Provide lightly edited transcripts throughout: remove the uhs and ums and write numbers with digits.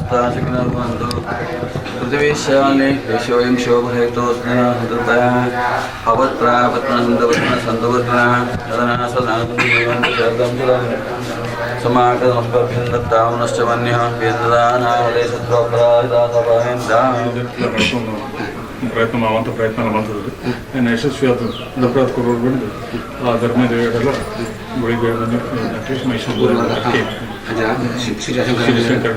समस्ताशकिनर्वन्तु पृथिवीशाले देशोऽयं शोभहेतोऽस्मिन् भवत्प्रापत्नसन्तवत्नसन्तवत्ना तदनासदानन्दं समाकदमस्पर्भिन्दत्तावनश्च मन्यः केन्द्रदानावदे शत्रुपराहितासपाहेन्द्राम् ಪ್ರಯತ್ನ ಮಾಡುವಂಥ ಪ್ರಯತ್ನ ಮಾಡ್ತಿದ್ರು ಇನ್ನು ಯಶಸ್ವಿಯಾದ ದಸರಾದ ಕೊರೋರು ಬಂದು ಆ ಧರ್ಮದ ಎಲ್ಲ ಗುಳಿಗೆ ಮೈಸೂರು ಶಿವಶಂಕರ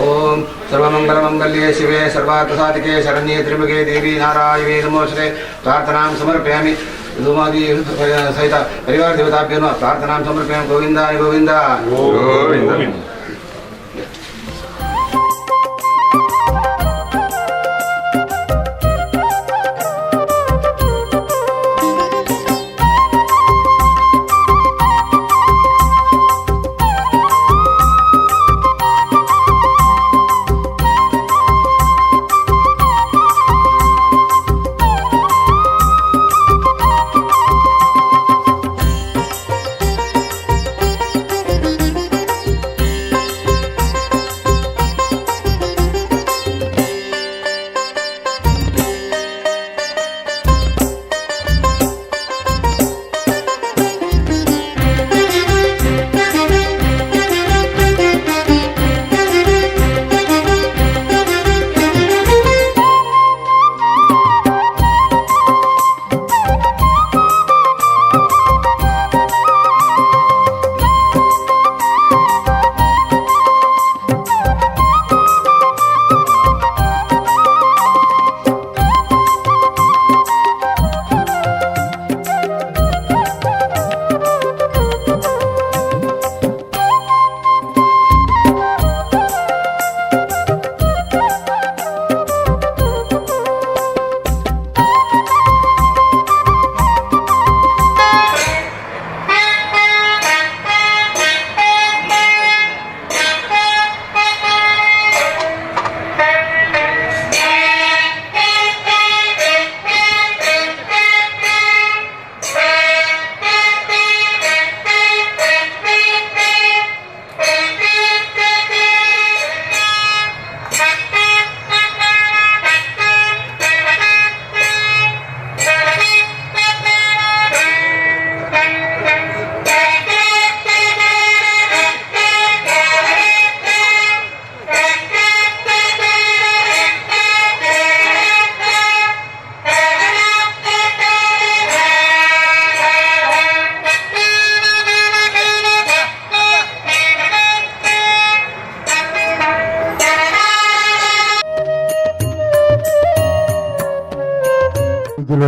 ಓಂ ಸರ್ವಮಂಗಲಮಂಗಲ್ಯೆ ಶಿವೆ ಸರ್ವಾರ್ಥಸಾಧಿಕೆ ಶರಣ್ಯೆ ತ್ರ್ಯಂಬಕೆ ದೇವಿ ನಾರಾಯಣೇ ನಮೋಸ್ತುತೆ ಪ್ರಾರ್ಥನಾಂ ಸಮರ್ಪಯಾಮಿ ಧೂಮಾದಿ ಸಹಿತ ಪರಿವಾರ ದೇವತಾಭ್ಯೋ ಪ್ರಾರ್ಥನಾಂ ಸಮರ್ಪಯಾಮಿ ಗೋವಿಂದ ಗೋವಿಂದ ಗೋವಿಂದ.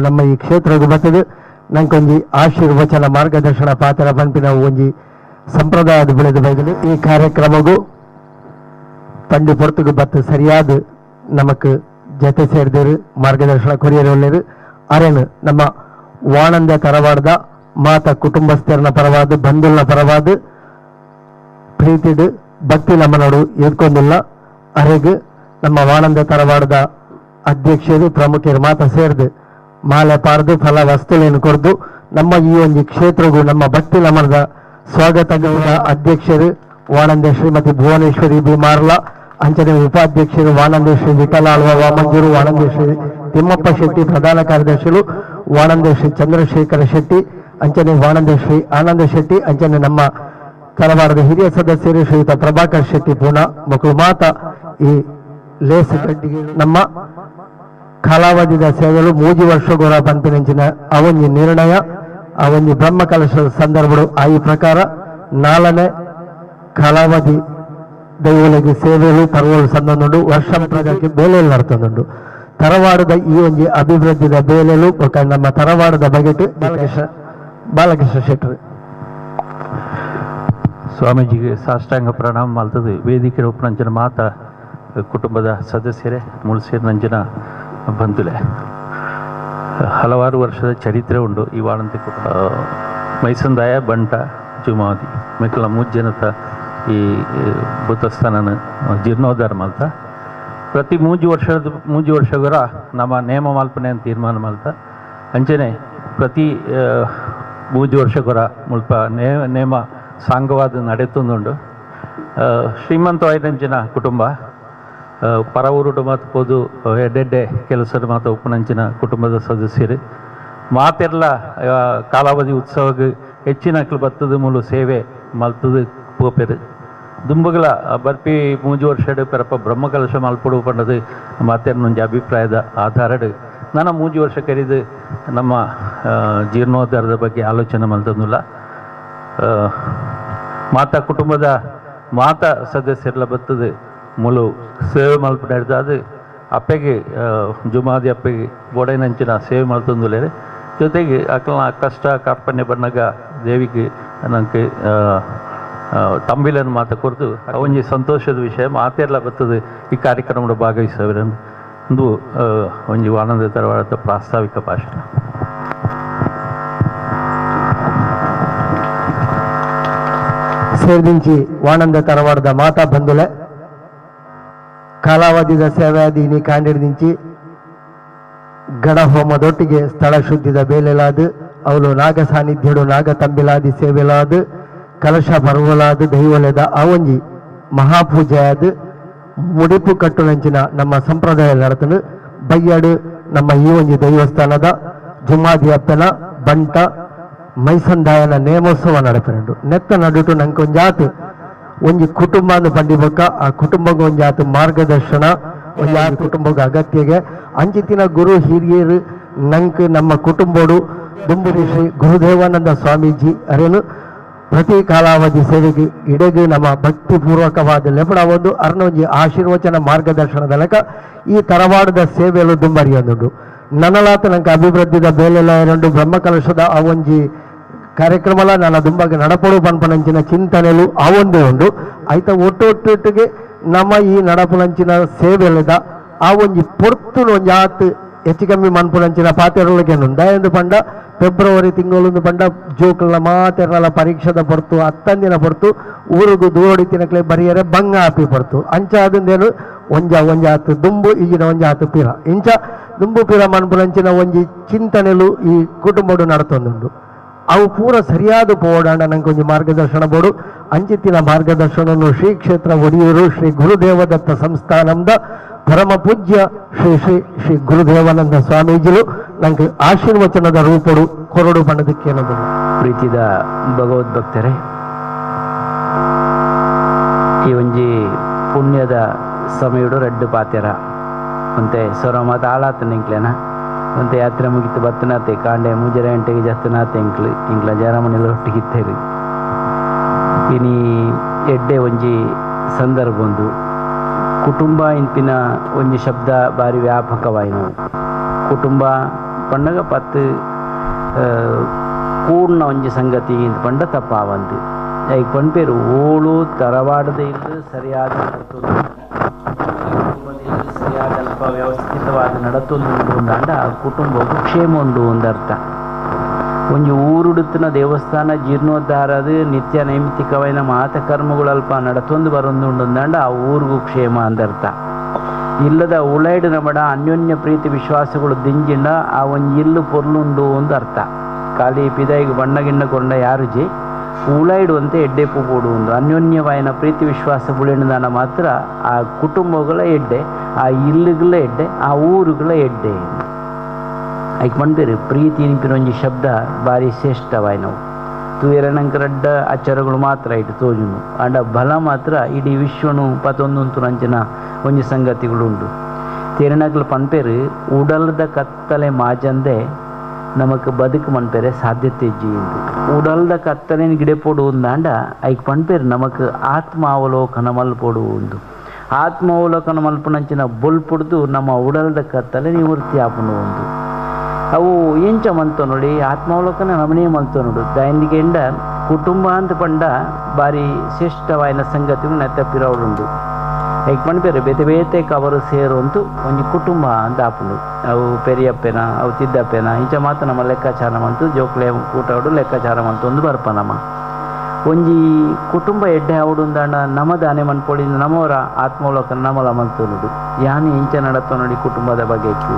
ನಮ್ಮ ಈ ಕ್ಷೇತ್ರಕ್ಕೆ ಬರ್ತದೆ ನಂಗೊಂಜಿ ಆಶೀರ್ವಚನ ಮಾರ್ಗದರ್ಶನ ಪಾತ್ರ ಪಂಪಿನ ಒಂಜಿ ಸಂಪ್ರದಾಯದ ಬೆಳೆದು ಬೈದಲು ಈ ಕಾರ್ಯಕ್ರಮಗೂ ತಂಡಿ ಪೊರ್ತುಗೆ ಬತ್ತು ಸರಿಯಾದ ನಮಕ್ ಜೊತೆ ಸೇರಿದರು ಮಾರ್ಗದರ್ಶನ ಕೊರಿಯರು ಅರೇನು ನಮ್ಮ ವಾಣಂದ ತರವಾಡದ ಮಾತ ಕುಟುಂಬಸ್ಥರನ ಪರವಾದ ಬಂಧುಲ್ನ ಪರವಾದ ಪ್ರೀತಿಡು ಭಕ್ತಿ ನಮ್ಮನೋಡು ಇದ್ಕೊಂಡಿಲ್ಲ ಅರೆಗೆ ನಮ್ಮ ವಾಣಂದ ತರವಾಡದ ಅಧ್ಯಕ್ಷರು ಪ್ರಮುಖರು ಮಾತ ಸೇರಿದು ಮಾಲೆ ಪಾರ್ದು ಫಲ ವಸ್ತುಗಳನ್ನು ಕೊಡ್ದು ನಮ್ಮ ಈ ಒಂದು ಕ್ಷೇತ್ರಗೂ ನಮ್ಮ ಭಕ್ತಿ ನಮನದ ಸ್ವಾಗತ ಗೌರವ ಅಧ್ಯಕ್ಷರು ವಾಣಂದ ಶ್ರೀಮತಿ ಭುವನೇಶ್ವರಿ ಬಿ ಮಾರ್ಲಾ ಅಂಚನೆ ಉಪಾಧ್ಯಕ್ಷರು ವಾಣಂದೇಶ್ವರಿ ವಿಠಲ ಆಳ್ವ ವಾಮಂಜೂರು ವಾಣಂದೇಶ್ವರಿ ತಿಮ್ಮಪ್ಪ ಶೆಟ್ಟಿ ಪ್ರಧಾನ ಕಾರ್ಯದರ್ಶಿಗಳು ವಾಣಂದೇಶ್ವರಿ ಚಂದ್ರಶೇಖರ ಶೆಟ್ಟಿ ಅಂಚನೆ ವಾಣಂದೇಶ್ವರಿ ಆನಂದ ಶೆಟ್ಟಿ ಅಂಚನೆ ನಮ್ಮ ತರವಾರದ ಹಿರಿಯ ಸದಸ್ಯರು ಶ್ರೀಯುತ ಪ್ರಭಾಕರ್ ಶೆಟ್ಟಿ ಪೂನಾ ಮಕ್ಕಳು ಮಾತ ಈ ಲೇಸ್ ಗಡ್ಡಿಗೆ ನಮ್ಮ ಕಾಲಾವಧಿದ ಸೇವೆಗಳು 3 ವರ್ಷಗಳ ಪಂಪಿನಂಚಿನ ಅವೊಂಜಿ ನಿರ್ಣಯ ಅವೊಂಜಿ ಬ್ರಹ್ಮ ಕಲಶದ ಸಂದರ್ಭಗಳು ಆ ಈ ಪ್ರಕಾರ 4ನೇ ಕಾಲಾವಧಿ ದೈವಗಳಿಗೆ ಸೇವೆಗಳು ಪರ್ವಗಳು ಸಂದೊಂದುಂಡು ವರ್ಷ ಪ್ರಜಕ್ಕೆ ಬೇಲೆಯಲ್ಲಿ ನಡ್ತೊಂದುಂಡು ತರವಾಡದ ಈ ಒಂಜಿ ಅಭಿವೃದ್ಧಿದ ಬೇಲೆಲು ನಮ್ಮ ತರವಾಡದ ಬಗೆಟ್ ಬಾಲಕೃಷ್ಣ ಶೆಟ್ಟರು ಸ್ವಾಮೀಜಿಗೆ ಸಾಷ್ಟಾಂಗ ಪ್ರಣಾಮ ಮಾಡ್ತದೆ ವೇದಿಕೆ ಉಪನಂಜನ ಮಾತ ಕುಟುಂಬದ ಸದಸ್ಯರೇ ಮುಳ್ಸೇರ್ ನಂಜನ ಬಂಧುಲೆ ಹಲವಾರು ವರ್ಷದ ಚರಿತ್ರೆ ಉಂಡು ಈ ವಾಳಂತಿ ಕುಟುಂಬ ಮೈಸಂದಾಯ ಬಂಟ ಜುಮಾದಿ ಮಿಕ್ಕಲ ಮೂಜ್ಜನತ ಈ ಭೂತಸ್ಥಾನನ ಜೀರ್ಣೋದ್ಧಾರ ಮಲ್ತ ಪ್ರತಿ 3 ವರ್ಷಗಳ ನಮ್ಮ ನೇಮ ಮಾಲ್ಪನೆ ಅಂತ ತೀರ್ಮಾನ ಮಲ್ತ ಅಂಚನೆ ಪ್ರತಿ ಮೂಜು ವರ್ಷಕೊರ ಮುಲ್ಪ ನೇಮ ಸಾಂಗವಾದ ನಡೆತುಂದುಂಡು ಶ್ರೀಮಂತವಾಯಿನಂಚಿನ ಕುಟುಂಬ ಪರವೂರುಡು ಮತ್ತು ಪೋದು ಎಡ್ಡೆಡ್ಡೆ ಕೆಲಸದ ಮಾತು ಉಪನಂಚಿನ ಕುಟುಂಬದ ಸದಸ್ಯರು ಮಾತೆಲ್ಲ ಕಾಲಾವಧಿ ಉತ್ಸವಕ್ಕೆ ಹೆಚ್ಚಿನಕ್ಲು ಬತ್ತದ ಮೂಲ ಸೇವೆ ಮಲ್ತದ ಪೋಪೆರು ದುಂಬುಗಳ ಬರ್ಪಿ ಮೂಜು ವರ್ಷಡ್ ಪೆರಪ ಬ್ರಹ್ಮಕಲಶ ಮಲ್ಪಡು ಪಂಡದು ಮಾತೆರ್ನೊಂಜಿ ಅಭಿಪ್ರಾಯದ ಆಧಾರಡ್ ನಾನು ಮೂಜು ವರ್ಷ ಕರೆದು ನಮ್ಮ ಜೀರ್ಣೋದ್ಧಾರದ ಬಗ್ಗೆ ಆಲೋಚನೆ ಮಲ್ತಂದಿಲ್ಲ ಮಾತಾ ಕುಟುಂಬದ ಮಾತಾ ಸದಸ್ಯರೆಲ್ಲ ಬರ್ತದೆ ಮೂಲು ಸೇವೆ ಮಲ್ಪಡ ಅದು ಅಪ್ಪೆಗೆ ಜುಮಾದಿ ಅಪ್ಪೆಗೆ ಬೋಡೈನಂಚಿನ ಸೇವೆ ಮಲ್ತಂದುಲೇರೆ ಜೊತೆಗೆ ಅಕ್ಕಲ ಕಷ್ಟ ಕಾರ್ಪಣ್ಯ ಬಂದಾಗ ದೇವಿಗೆ ನನಗೆ ತಂಬಿಲನ್ನು ಮಾತ ಕುರಿತು ಒಂಜಿ ಸಂತೋಷದ ವಿಷಯ ಮಾತೆಲ್ಲ ಬರ್ತದೆ ಈ ಕಾರ್ಯಕ್ರಮದ ಭಾಗವಹಿಸೋರೆಂದು ಒಂದು ಒಂಜಿ ಆನಂದ ತರವಾದ ಪ್ರಾಸ್ತಾವಿಕ ಭಾಷಣ ಸೇರ್ದಿಂಚಿ ವಾನಂದ ತರವಾಡದ ಮಾತಾ ಬಂದುಲೆ ಕಾಲಾವಧಿದ ಸೇವಾದೀನಿ ಕಾಂಡಿಡ್ದಿಂಚಿ ಗಣ ಹೋಮದೊಟ್ಟಿಗೆ ಸ್ಥಳ ಶುದ್ಧಿದ ಬೇಲೆಲಾದು ಅವಳು ನಾಗ ಸಾನ್ನಿಧ್ಯಡು ನಾಗ ತಂಬಿಲಾದಿ ಸೇವೆಲಾದು ಕಲಶ ಬರುವಲಾದು ದೈವಲೆದ ಅವೊಂಜಿ ಮಹಾಪೂಜೆಯಾದ ಮುಡಿಪು ಕಟ್ಟುನಂಚಿನ ನಮ್ಮ ಸಂಪ್ರದಾಯ ನಡೆತನು ಬಯ್ಯಾಡು ನಮ್ಮ ಈ ಒಂಜಿ ದೇವಸ್ಥಾನದ ಜುಮಾದಿ ಅಪ್ಪನ ಬಂಟ ಮೈಸಂದಾಯನ ನೇಮೋತ್ಸವ ನಡೆಪೆಂಡು ನೆತ್ತ ನಡುಟು ನಂಗೆ ಒಂಜಾತು ಒಂಜಿ ಕುಟುಂಬನ ಬಂಡಿಬೇಕ ಆ ಕುಟುಂಬಕ್ಕೆ ಒಂಜಾತು ಮಾರ್ಗದರ್ಶನ ಒಂಜಾತು ಕುಟುಂಬಕ್ಕೆ ಅಗತ್ಯಗೆ ಅಂಚಿತಿನ ಗುರು ಹಿರಿಯರು ನಂಗೆ ನಮ್ಮ ಕುಟುಂಬಡು ದುಂಬುರಿ ಶ್ರೀ ಗುರುದೇವಾನಂದ ಸ್ವಾಮೀಜಿ ಅರೇನು ಪ್ರತಿ ಕಾಲಾವಧಿ ಸೇವೆಗೆ ಇಡೆಗೆ ನಮ್ಮ ಭಕ್ತಿಪೂರ್ವಕವಾದ ಲೆಪಡ ಒಂದು ಅರ್ನೊಂಜಿ ಆಶೀರ್ವಚನ ಮಾರ್ಗದರ್ಶನದ ಲೆಕ್ಕ ಈ ತರವಾಡದ ಸೇವೆಯಲ್ಲೂ ದುಂಬರಿಯೊಂದುಂಡು ನನಲಾತ ನಂಗೆ ಅಭಿವೃದ್ಧಿದ ಬೇಲೆಲ್ಲ ಎರಡು ಬ್ರಹ್ಮಕಲಶದ ಆ ಒಂಜಿ ಕಾರ್ಯಕ್ರಮಲ ನನ್ನ ದುಂಬಗೆ ನಡಪಡು ಪನ್ಪನಂಚಿನ ಚಿಂತನೆಲು ಆ ಒಂದೇ ಉಂಡು ಆಯ್ತ ಒಟ್ಟೊಟ್ಟಿಗೆ ನಮ್ಮ ಈ ನಡಪುನಂಚಿನ ಸೇವೆಲ್ಲದ ಆ ಒಂಜಿ ಪೊರ್ತು ಒಂಜಾತ್ ಹೆಚ್ಚು ಕಮ್ಮಿ ಮನ್ಪುನಂಚಿನ ಪಾತೆರೊಳಗೆ ಎಂದು ಪಂಡ ಫೆಬ್ರವರಿ ತಿಂಗಳು ಪಂಡ ಜೋಕಲ್ನ ಮಾತೆರಲ ಪರೀಕ್ಷದ ಪೊರ್ತು ಹತ್ತಂದಿನ ಪೊರ್ತು ಊರಿಗೂ ದೂರಡಿ ತಿನ್ನಕ್ಲೆ ಬರಿಯರೆ ಬಂಗ ಹಾಪಿ ಪೊರ್ತು ಅಂಚ ಅದಿಂದೇನು ಒಂಜಾತು ದುಂಬು ಈಗಿನ ಒಂಜಾತು ಪಿರ ಇಂಚ ದುಂಬು ಪಿರ ಮನ್ಪುನಂಚಿನ ಒಂಜಿ ಚಿಂತನೆಲು ಈ ಕುಟುಂಬಡು ನಡತೊಂದುಂಡು ಅವು ಪೂರ ಸರಿಯಾದ ಪೋಡಾಂಡ ನಂಗೆ ಒಂಜಿ ಮಾರ್ಗದರ್ಶನ ಬೋಡು ಅಂಚಿತ್ತಿನ ಮಾರ್ಗದರ್ಶನವನ್ನು ಶ್ರೀ ಕ್ಷೇತ್ರ ಒಡಿಯೂರು ಶ್ರೀ ಗುರುದೇವದತ್ತ ಸಂಸ್ಥಾನದ ಪರಮ ಪೂಜ್ಯ ಶ್ರೀ ಶ್ರೀ ಶ್ರೀ ಗುರುದೇವಾನಂದ ಸ್ವಾಮೀಜಿಲು ನಂಗೆ ಆಶೀರ್ವಚನದ ರೂಪಡು ಕೊರಡು ಬಣ್ಣದಕ್ಕೆ ಅನ್ನೋದಿಲ್ಲ. ಪ್ರೀತಿದ ಭಗವದ್ಭಕ್ತರೇ, ಈ ಒಂಜಿ ಪುಣ್ಯದ ಸಮಯಡು ರೆಡ್ಡು ಪಾತೆರ ಅಂತೆ ಸೊರಮ ತಾಳಾತ ನಿಂಕ್ಲೇನ ಒಂತೆ ಯಾತ್ರೆ ಮುಗಿತು ಬತ್ತನಾತೆ ಕಾಂಡೆ ಮುಂಜಾನೆ ಗಂಟೆಗೆ ಜತ್ತನಾತೆ ಇಂಕ್ಲ ಜರಮನೆಲ್ಲ ಒಟ್ಟಿಗಿತ್ತೇರಿ ಇನಿ ಎಡ್ಡೆ ಒಂಜಿ ಸಂದರ್ಭ ಒಂದು ಕುಟುಂಬ ಇಂಪಿನ ಒಂಜಿ ಶಬ್ದ ಬಾರಿ ವ್ಯಾಪಕವಾಯಿನ ಕುಟುಂಬ ಪಂಡಗ ಪತ್ತು ಪೂರ್ಣ ಒಂಜಿ ಸಂಗತಿ ಇಂತ ಪಂಡ ತಪ್ಪಾವಂದು ಈಗ ಪಂಪೇರು ಓಳು ತರವಾಡದ ಇದ್ದು ಸರಿಯಾದ ಸರಿಯಾದ ಅಲ್ಪ ವ್ಯವಸ್ಥಿತವಾದ ನಡತೊಂದು ಅಂಡ ಕುಟುಂಬಕ್ಕೂ ಕ್ಷೇಮ ಉಂಡು ಒಂದರ್ಥ ಒಂಜಿ ಊರುಡುತ್ತಿನ ದೇವಸ್ಥಾನ ಜೀರ್ಣೋದ್ಧಾರದ ನಿತ್ಯ ನೈಮಿತ್ತಿಕವೈನ ಮಾತಕರ್ಮಗಳಲ್ಪ ನಡತೊಂದು ಬರೊಂದುಂಡಂದಾಂಡ ಆ ಊರಿಗೂ ಕ್ಷೇಮ ಅಂದರ್ಥ ಇಲ್ಲದ ಉಳೈಡು ನಮಡ ಅನ್ಯೋನ್ಯ ಪ್ರೀತಿ ವಿಶ್ವಾಸಗಳು ದಿಂಜಿಂಡ ಆ ಒಂಜಿ ಇಲ್ಲು ಪೊರ್ಲುಂಡು ಒಂದು ಅರ್ಥ ಖಾಲಿ ಪಿದಾಯಿಗೆ ಬಣ್ಣ ಗಿಣ್ಣ ಕೊಂಡ ಯಾರುಜಿ ಉಳೈಡು ಅಂತ ಎಡ್ಡೆ ಪೂಡು ಒಂದು ಅನ್ಯೋನ್ಯವಾಯಿನ ಪ್ರೀತಿ ವಿಶ್ವಾಸ ಬುಳೆಂಡದಾನ ಮಾತ್ರ ಆ ಕುಟುಂಬಗಳ ಎಡ್ಡೆ ಆ ಇಲ್ಲುಗಳ ಎಡ್ಡೆ ಆ ಊರುಗಳ ಎಡ್ಡೆ ಐಕ್ ಪಂಡ್ಪೇರು ಪ್ರೀತಿ ನಿಂಪಿನ ಒಂಜಿ ಶಬ್ದ ಬಾರಿ ಶ್ರೇಷ್ಠವಾಯಿನವು ತೂಯರನಂಕ ರಡ್ಡ ಅಚ್ಚರಗಳು ಮಾತ್ರ ಇಟ್ಟು ತೋಜುನು ಅಂಡ ಬಲ ಮಾತ್ರ ಇಡೀ ವಿಶ್ವನು ಪತೊಂದು ನಂಚಿನ ಒಂಜಿ ಸಂಗತಿಗಳುಂಡು ತೇರನಕ್ಲು ಪನ್ಪೇರು ಉಡಲ್ದ ಕತ್ತಲೆ ಮಾಜಂದೆ ನಮಕ್ ಬದುಕು ಮನ್ಪೇರೆ ಸಾಧ್ಯತೆ ಇಜ್ಜಿಂದು ಉಡಲ್ದ ಕತ್ತಲೆನ ಗಿಡಪೋಡು ಅಂದಾಂಡ ಐಕ್ ಪನ್ಪೇರು ನಮಕ್ ಆತ್ಮ ಅವಲೋಕನ ಮಲ್ಪೋಡು ಒಂದು ಆತ್ಮ ಅವಲೋಕನ ಮಲ್ಪನಂಚಿನ ಬೊಲ್ಪುಡ್ದು ನಮ್ಮ ಉಡಲ್ದ ಕತ್ತಲೆ ನಿವೃತ್ತಿ ಆಪುನು ಒಂದು ಅವು ಎಂಚ ಮಂತು ನೋಡಿ ಆತ್ಮಾವಲೋಕನ ನಮನೇ ಮಂತು ನೋಡು ದಾಯಂದಿಗೆಂಡ ಕುಟುಂಬ ಅಂತ ಪಂಡ ಬಾರಿ ಶ್ರೇಷ್ಠವಾಯಿನ ಸಂಗತಿಗಳು ನೆತ್ತಪ್ಪಿರೋಡುಂಡು ಈಗ ಪಂಡ್ಪೇರು ಬೇತೆ ಬೇತೆ ಕವರು ಸೇರುವಂತೂ ಒಂಜಿ ಕುಟುಂಬ ಅಂತ ಆಪುಂಡು ಅವು ಪೆರಿಯಪ್ಪೆನ ಅವು ತಿದ್ದಪ್ಪೆನ ಇಂಚ ಮಾತ್ರ ನಮ್ಮ ಲೆಕ್ಕಾಚಾರ ಮಂತು ಜೋಕ್ಲೆ ಕೂಟೋಡು ಲೆಕ್ಕಾಚಾರ ಮಂತು ಒಂದು ಬರ್ಪ ನಮ್ಮ ಒಂಜಿ ಕುಟುಂಬ ಎಡ್ಡೆ ಅವಡುಂದಾಂಡ ನಮ್ಮದು ಆನೆ ಮನ್ಪೊಳಿಂದ ನಮ್ಮವರ ಆತ್ಮಾವಲೋಕನ ನಮ್ಮಲ ಮಂತು ನೋಡು ಯಾನಿ ಇಂಚ ನಡತ್ತೋ ನೋಡಿ ಕುಟುಂಬದ ಬಗ್ಗೆಕ್ಕೂ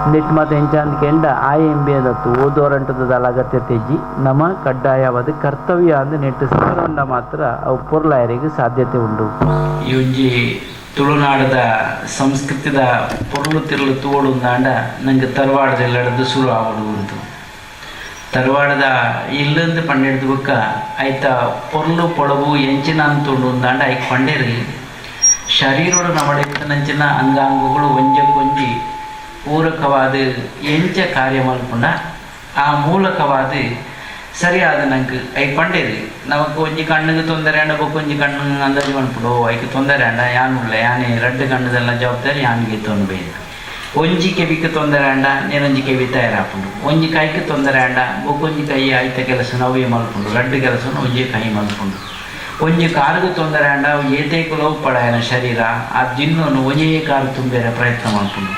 ನೆಟ್ ಮತ್ತು ಎಂಚಾಂದ್ಕೆಂಡ ಎಂಬೇದತ್ತು ಓದೋರಂಟದ ಅಗತ್ಯತೆ ಇಜ್ಜಿ ನಮ್ಮ ಕಡ್ಡಾಯವಾದ ಕರ್ತವ್ಯ ಅಂದು ನೆಟ್ಟು ಸಿಕ್ಕರೊಂಡ ಮಾತ್ರ ಅವು ಪೊರ್ಲಾಯರಿಗೆ ಸಾಧ್ಯತೆ ಉಂಟು. ಈ ಒಂಜಿ ತುಳುನಾಡದ ಸಂಸ್ಕೃತಿದ ಪೊರ್ಲು ತಿರುಳು ತೋಡುಂದಾಂಡ ನಂಗೆ ತರವಾಡದೆಲ್ಲಡದು ಶುರು ಆವಡು ಉಂಟು. ತರವಾಡದ ಇಲ್ಲಂದು ಪಂಡೆಡ್ದು ಬುಕ್ಕ ಆಯ್ತ ಪೊರ್ಲು ಪೊಳವು ಎಂಚಿನ ಅಂತುಂಡು ಉಂದಾಂಡ ಐಕ್ ಪಂಡೇರು ಶರೀರೋಡು ನಮಡೆತ್ತನಂಚಿನ ಅಂಗಾಂಗಗಳು ಒಂಜಕ್ಕೊಂಜಿ ಪೂರಕವಾದ ಎಂಚ ಕಾರ್ಯ ಮಲ್ಪುಂಡ ಆ ಮೂಲಕವಾದ ಸರಿಯಾದ ನಂಗೆ ಐಕ್ ಪಂಡೇರು ನಮಕ್ ಒಂಜಿ ಕಣ್ಣಿಗೆ ತೊಂದರೆ ಅಂಡ ಬೊಕ್ಕೊಂಜಿ ಕಣ್ಣು ಅಂದಾಜು ಮನ್ಪುಡು ಐಕ್ ತೊಂದರೆ ಅಂಡ ಯಾನುಳ್ಳ ಯಾನೇ ರಡ್ಡು ಕಣ್ಣದೆಲ್ಲ ಜವಾಬ್ದಾರಿ ಯಾನಿಗೆ ತೊಂದಬೇಕು. ಒಂಜಿ ಕೆಬಿಕ್ಕೆ ತೊಂದರೆ ಅಂಡ ನೇನೊಂಜಿ ಕೆಬಿ ತಯಾರಾಪುಂಡು. ಒಂಜಿ ಕೈಗೆ ತೊಂದರೆ ಅಂಡ ಬೊಕ್ಕೊಂಜಿ ಕೈ ಆಯ್ತ ಕೆಲಸ ನವೇ ಮಲ್ಪುಂಡು. ರಡ್ಡು ಕೆಲಸ ಒಂಜಿ ಕೈ ಮಲ್ಪುಂಡು. ಒಂಜಿ ಕಾರಿಗೆ ತೊಂದರೆ ಅಂಡ ಏತೇಕುಲವು ಪಡಾಯನ ಶರೀರ ಆ ಜಿನ್ನನ್ನು ಒಂಜೇ ಕಾರು ತುಂಬೇರೆ ಪ್ರಯತ್ನ ಮಾಡ್ಕೊಂಡು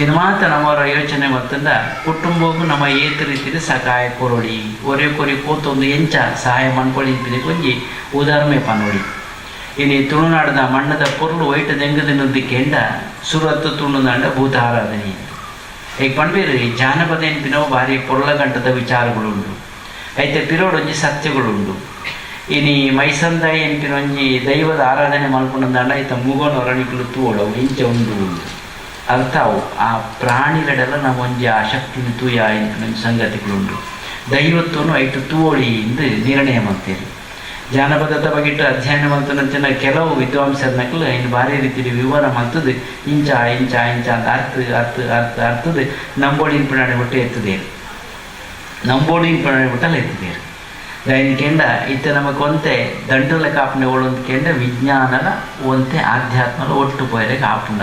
ಇದು ಮಾತ್ರ ನಮ್ಮವರ ಯೋಚನೆ ಮತ್ತಂದ ಕುಟುಂಬಕ್ಕೂ ನಮ್ಮ ಏತ ರೀತಿಯಲ್ಲಿ ಸಹಾಯ ಕೊರೊಡಿ ಒರೆ ಕೊರಿ ಕೋತೊಂದು ಎಂಚ ಸಹಾಯ ಮಾಡ್ಕೊಳ್ಳಿ ಒಂಜಿ ಉದಾಹರಣೆ ಪನೋಡಿ. ಇನ್ನು ತುಳುನಾಡದ ಮಣ್ಣದ ಪೊರ್ಲು ವೈಟ್ ದೆಂಗದಿನದ್ದಕ್ಕೆಂಡ ಸುರತ್ತು ತುಳುನಾಡ ಭೂತ ಆರಾಧನೆ ಈಗ ಪಂಡ್ಬೇರಿ ಜಾನಪದ ಎನ್ಪಿನವು ಭಾರಿ ಪೊರ್ಲ ಗಂಟದ ವಿಚಾರಗಳುಂಡು. ಐತೆ ಪಿರೋಡೊಂಜಿ ಸತ್ಯಗಳುಂಡು. ಇನ್ನು ಮೈಸಂದಾಯ ಎನ್ಪಿನ ಒಂಜಿ ದೈವದ ಆರಾಧನೆ ಮಾಡ್ಕೊಂಡಂದಾಂಡ ಐತ ಮುಗೋನೊರಣಿಕಲು ತೂಡವು ಇಂಚ ಉಂಡು ಅರ್ಥ ಅವು ಆ ಪ್ರಾಣಿಗಳೆಲ್ಲ ನಾವು ಒಂಜಿ ಆ ಶಕ್ತಿನ ತೂಯ ಎನ್ಪಿನ ಸಂಗತಿಗಳುಂಡು. ದೈವತ್ವನು ಐಟು ತೂವಳಿ ಎಂದು ನಿರ್ಣಯ ಮಾಡ್ತೇವೆ. ಜಾನಪದದ ಬಗ್ಗೆ ಅಧ್ಯಯನ ಮಾಡ್ತಾನಂಚಿನ ಕೆಲವು ವಿದ್ವಾಂಸರನಕ್ಕಲು ಇನ್ನು ಭಾರಿ ರೀತಿಯಲ್ಲಿ ವಿವರ ಮಾಡ್ತದೆ ಇಂಚ ಇಂಚ ಇಂಚ ಅಂತ ಅರ್ಥದ ನಂಬೋಡಿನ ಪ್ರಾಣಿ ಬಿಟ್ಟು ಎತ್ತದೇರು ನಂಬೋಡಿನ ಪ್ರಾಣಿ ಬಿಟ್ಟಲ್ಲ ಎತ್ತದೇರು ದೈನಿಕೆಂಡ ಇತ್ತ ನಮಗೆ ಒಂತೆ ದಂಡಲ ಕಾಪನೆ ಒಳೊಂದ್ಕೆಂಡ ವಿಜ್ಞಾನದ ಒಂತೆ ಆಧ್ಯಾತ್ಮದ ಒಟ್ಟು ಪೈರೆಗೆ ಆಪುಂಡ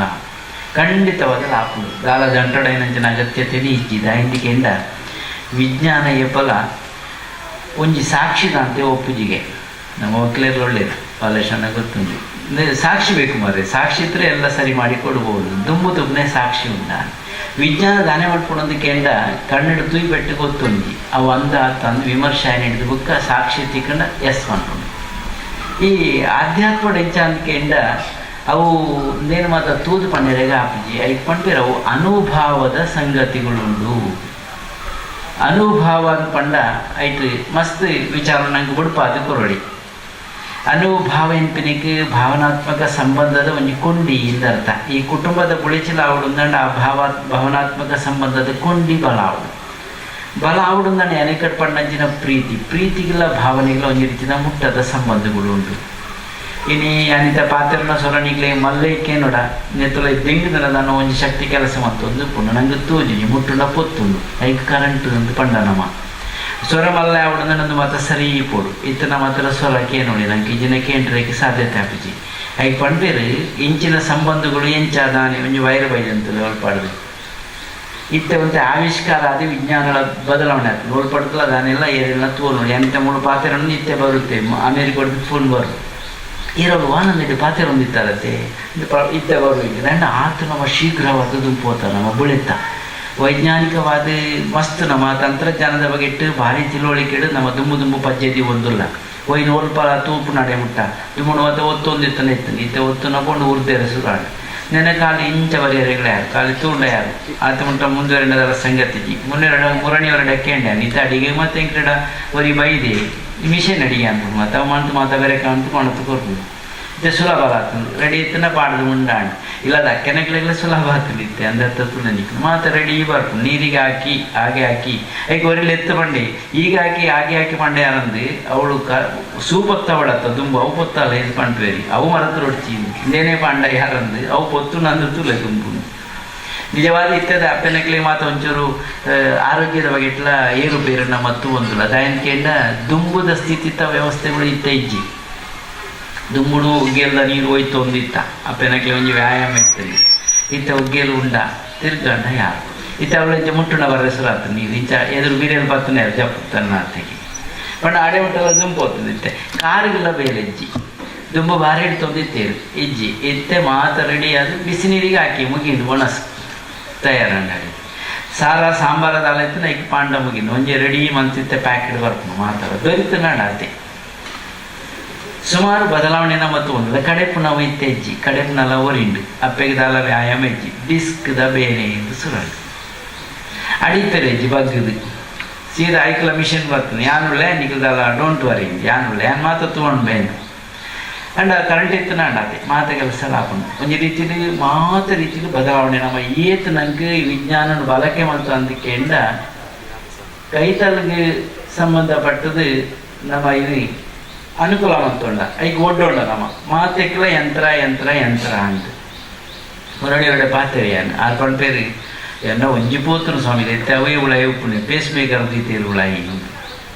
ಖಂಡಿತವಾದ ಆಪುಂಡು ದಾಲ ದಂಟಡೈನಂಚಿನ ಅಗತ್ಯತೆ ಇಜ್ಜಿ ದೈನಿಕೆಂಡ ವಿಜ್ಞಾನ ಎಪ್ಪಲ ಒಂಜಿ ಸಾಕ್ಷಿದಾಂತೆ ಒಪ್ಪುಜಿಗೆ ನಮ್ಮ ವಕೀಲರು ಒಳ್ಳೇದು ಪಾಲೇಶನ ಗೊತ್ತುಂಟು ಸಾಕ್ಷಿ ಬೇಕು ಮಾರ್ರೆ. ಸಾಕ್ಷಿ ಇದ್ರೆ ಎಲ್ಲ ಸರಿ ಮಾಡಿ ಕೊಡ್ಬೋದು. ದುಮ್ಮನೆ ಸಾಕ್ಷಿ ಉಂಡ ವಿಜ್ಞಾನ ದಾನೆ ಮಾಡ್ಕೊಳೋದಕ್ಕೆಂಡ ಕಣ್ಣಿಡು ತೂಯಿ ಬೆಟ್ಟು ಗೊತ್ತುಂಜಿ ಅವು ಅಂದ ತಂದು ವಿಮರ್ಶಾಯನ ಹಿಡಿದು ಬುಕ್ಕ ಸಾಕ್ಷಿ ತಿಕ್ಕಂಡ ಎಸ್ ಮಾಡ್ಕೊಂಡು ಈ ಆಧ್ಯಾತ್ಮ ಡೆಂಚ ಅಂದ್ಕೆಂಡ ಅವು ನೇನು ಮಾತ್ರ ತೂದು ಪಂಡೆರೆಗ ಆಪುಜಿ ಐದು ಪಂಡಿರ ಅವು ಅನುಭಾವದ ಸಂಗತಿಗಳುಂಡು. ಅನುಭಾವ ಅಂತ ಪಂಡ ಐಟು ಮಸ್ತ್ ವಿಚಾರ ನಂಗೆ ಬುಡ್ಪಾದ ಕೊರಡಿ ಅನುಭಾವ ಎನ್ಪಿನಿಗೆ ಭಾವನಾತ್ಮಕ ಸಂಬಂಧದ ಒಂದು ಕೊಂಡಿ ಇಂದರ್ಥ. ಈ ಕುಟುಂಬದ ಬುಳಿಚಲ ಆವಡುಂದಂಡ ಆ ಭಾವನಾತ್ಮಕ ಸಂಬಂಧದ ಕೊಂಡಿ ಬಲ ಆವಡುಂದಂಡ ಎನೆಕಟ್ ಪಂಡಂಚಿನ ಪ್ರೀತಿಗಿಲ್ಲ ಭಾವನೆಗಳ ಒಂದು ರೀತಿಯ ಮುಟ್ಟದ ಸಂಬಂಧಗಳು ಉಂಟು. ಇನ್ನು ಅನಿತ ಪಾತ್ರನ ಸೊರಣಿಗ್ಲೆ ಮಲ್ಲೈಕೆ ನೋಡ ನೆತ್ತಲ ಬೆಂಗಿದ ನಾನು ಒಂದು ಶಕ್ತಿ ಕೆಲಸ ಮತ್ತೊಂದು ಪುಣ್ಣ ನಂಗೆ ತೂಜಿ ಮುಟ್ಟುಂಡ ಪೊತ್ತುಂಡು ಐಕ್ ಕರೆಂಟ್ ಒಂದು ಪಂಡ ನಮ್ಮ ಸ್ವರ ಮಲ್ಲ ಅವಡಂದ ನಂದು ಮಾತ್ರ ಸರಿ ಪೋಡು ಇತ್ತನ ಮಾತ್ರ ಸ್ವರಕ್ಕೆ ನೋಡಿ ನಂಗೆ ಈಜಿನಕ್ಕೆ ಎಂಟ್ರಕ್ಕೆ ಸಾಧ್ಯತೆ ಆಪಿಜಿ ಐಕ್ ಪಂಡೇರು ಇಂಚಿನ ಸಂಬಂಧಗಳು ಎಂಚಾದಾನೆ ಒಂಜಿ ವೈರ ಬೈಜ್ ಅಂತ ಒಳಪಾಡ್ದು ಇತ್ತ ಒಂದು ಆವಿಷ್ಕಾರ ಆದ ವಿಜ್ಞಾನಗಳ ಬದಲಾವಣೆ ಆಗ್ತದೆ ಒಳಪಡ್ತಲ್ಲ ಅದಾನೆಲ್ಲ ಏನೆಲ್ಲ ತೋರು ನೋಡಿ ಎಂತ ಮೂರು ಪಾತ್ರೆ ನಿತ್ಯ ಬರುತ್ತೆ ಅಮೇರಿಕ ಹೊಡೆದು ಫೋನ್ ಬರುತ್ತೆ ಇರೋದು ವಾನಂದಿಟ್ಟು ಪಾತ್ರೆ ಹೊಂದಿತ್ತಾರತ್ತೆ ಇತ್ತ ಬರಬೇಕು ದಂಡ ಆತು ನಮ್ಮ ಶೀಘ್ರವಾದದ್ದು ಪೋತ ನಮ್ಮ ಬುಳೆತ್ತ ವೈಜ್ಞಾನಿಕವಾದ ಮಸ್ತ್ ನಮ್ಮ ತಂತ್ರಜ್ಞಾನದ ಬಗ್ಗೆ ಇಟ್ಟು ಭಾರಿ ತಿಳುವಳಿಕೆ ನಮ್ಮ ದುಂಬು ಪಜ್ಜೆದಿ ಒಂದಿಲ್ಲ ಒಯ್ನು ಒಲ್ಪ ತೂಪು ನಡೆ ಮುಟ್ಟ ದುಮ್ಮು ಒತ್ತೊಂದಿತ್ತನೆ ಇತ್ತು ಇತ್ತ ಒತ್ತು ನಕೊಂಡು ಉರ್ದೇರೆ ಸುರಾಡು ನೆನೆ ಕಾಲು ಇಂಚ ಬರೆಯರೆಗಳೇ ಯಾರು ಕಾಲು ತೂಂಡ ಯಾರು ಆತ ಮುಟ್ಟ ಮುಂದುವರೆಂಡದರ ಸಂಗತಿಜಿ ಮುನ್ನೆರಡ ಮುರಣಿಯವರ ಡಕ್ಕೆಂಡ ನಿತ್ತ ಅಡಿಗೆ ಮತ್ತೆ ಕ್ರೀಡ ಒರಿ ಬೈದೆ ಮಿಷನ್ ಅಡಿಗೆ ಅಂತ ಮತ್ತು ಅವು ಮಂತು ಮಾತ ಬೇರೆ ಕಾಣ್ತು ಕೊಣತು ಕೊರ್ಬೋದು ಇತ್ತೆ ಸುಲಭ ಆಗ್ತದೆ ರೆಡಿ ಇತ್ತನ ಪಾಡ್ದು ಮುಂಡಾಂಡು ಇಲ್ಲದ ಅಕ್ಕೆನಕ್ಲೆಲ್ಲ ಸುಲಭ ಆಗ್ತದಿತ್ತೆ ಅಂದತ್ತು ನನಗೆ ಮಾತು ರೆಡಿ ಬರ್ತು ನೀರಿಗೆ ಹಾಕಿ ಹಾಗೆ ಹಾಕಿ ಈಗ ಒರಿಲಿ ಎತ್ತು ಬಂಡೆ ಈಗ ಹಾಕಿ ಹಾಗೆ ಬಂಡೆ ಯಾರಂದು ಅವಳು ಸೂಪತ್ತ ಬಡತ್ತ ದುಂಬ ಅವು ಪೊತ್ತಲ್ಲ ಇದು ಪಂಟ್ವೇರಿ ಅವು ಮರತ್ತು ರೊಡ್ಚಿ ಇಂದೇನೇ ಪಾಂಡ ಯಾರಂದು ಅವು ಪೊತ್ತು ನಂದು ತುಲೆ ದುಂಬು ನಿಜವಾದ ಇತ್ತದ ಅಪ್ಪನಕ್ಲಿ ಮಾತು ಒಂಚೂರು ಆರೋಗ್ಯದ ಬಗ್ಗೆ ಇಟ್ಲ ಏರುಪೇರನ್ನ ಮತ್ತು ಒಂದಿಲ್ಲ ದಯನ್ಕೆಂಡ ದುಂಬುದ ಸ್ಥಿತಿತ ವ್ಯವಸ್ಥೆಗಳು ಇತ್ತ ಇಜ್ಜಿ ದುಂಬುಡು ಉಗ್ಗೆಲ್ಲ ನೀರು ಹೋಯ್ತು ಒಂದಿತ್ತ ಅಪ್ಪನಕ್ಲಿ ಒಂಜಿ ವ್ಯಾಯಾಮ ಇತ್ತಲ್ಲಿ ಇತ್ತ ಉಗ್ಗೆಲು ಉಂಡ ತಿರ್ಗಂಡ ಯಾರು ಇತ್ತ ಅವಳ ಮುಟ್ಟುಣ ಬರೆಸರಾತ ನೀರು ಇಂಚ ಎದುರು ಬಿರಿಯಲ್ಲಿ ಬತ್ತನೆ ಜಪ್ಪುತ್ತನ್ನ ಅತ್ತೆಗೆ ಬಣ್ಣ ಅಡೆ ಮುಟ್ಟಲ್ಲ ದುಂಬು ಹೋಗ್ತದೆ ಇತ್ತೆ ಕಾರಿಗೆಲ್ಲ ಬೇಲೆ ಇಜ್ಜಿ ದುಂಬು ಭಾರಿ ಹಿಡ್ತೊಂದಿತ್ತೇರು ಇಜ್ಜಿ ಇತ್ತೆ ಮಾತ ರೆಡಿ ಅದು ಬಿಸಿ ನೀರಿಗೆ ಹಾಕಿ ಮುಗಿದು ಒಣಸ್ ತಯಾರಂಡಿ ಸಾರ ಸಾಂಬಾರದ ಆಲೈತು ನೈಕ್ ಪಾಂಡ ಮುಗಿನ ಒಂಜಿ ರೆಡಿ ಮಂತಿತ್ತೆ ಪ್ಯಾಕೆಟ್ ಬರ್ಪು ಮಾತಾಡ ದೊರಿತು ನಾಡಾತೆ ಸುಮಾರು ಬದಲಾವಣೆನ ಮತ್ತು ಒಂದಲ್ಲ ಕಡೆಪು ನಾವು ಇತ್ತೆ ಇಜ್ಜಿ ಕಡೆಪುನೆಲ್ಲ ಒರಿಂಡು ಅಪ್ಪೆಗೆ ದಾಲ ವ್ಯಾಯಾಮ ಇಜ್ಜಿ ಡಿಸ್ಕ್ದ ಬೇರೆ ಎಂದು ಸುರಾಡು ಅಡಿತಾರೆ ಇಜ್ಜಿ ಬಗ್ಗದು ಸೀದಾ ಐಕ್ಲ ಮಿಷನ್ ಬರ್ತದೆ ಯಾನುಳ್ಳೆ ನಿಖಲ್ದಲ್ಲ ಡೋಂಟ್ ವರಿ ಯಾನುಳ್ಳೆ ಯಾನು ಮಾತು ತೊಗೊಂಡು ಬೇನು ಅಂಡ್ ಕರೆಂಟ್ ಇತ್ತು ಅದೇ ಮಾತ ಕೆಲಸ ಹಾಕೊಂಡು ಒಂದು ರೀತಿಲಿ ಮಾತ ರೀತಿಲಿ ಬದಲಾವಣೆ ನಮ್ಮ ಏತ್ ನಂಗೆ ವಿಜ್ಞಾನ ಬಲಕೆ ಮತ್ತು ಅಂದಕ್ಕೆ ಎಂಡ ಕೈತಲ್ಗೆ ಸಂಬಂಧಪಟ್ಟದು ನಮ್ಮ ಇದು ಅನುಕೂಲ ಮಂತೊಂಡ ಐಗೆ ಒಡ್ಡೋಂಡ ನಮ್ಮ ಮಾತೆಕ್ಲ ಯಂತ್ರ ಯಂತ್ರ ಯಂತ್ರ ಅಂತ ಹೊರಡೆ ಪಾತ್ರೆಯಾನು ಆರು ಪಂಪೇರು ಎನ್ನ ಒಂಜಿ ಪೋತನು ಸ್ವಾಮಿ ಎತ್ತೆ ಅವೇ ಉಳಾಯಿ ಉಪ್ಪುಣೆ ಪೇಸ್ ಮೇಕರ್ ರೀತಿಯಲ್ಲಿ ಉಳಾಯಿ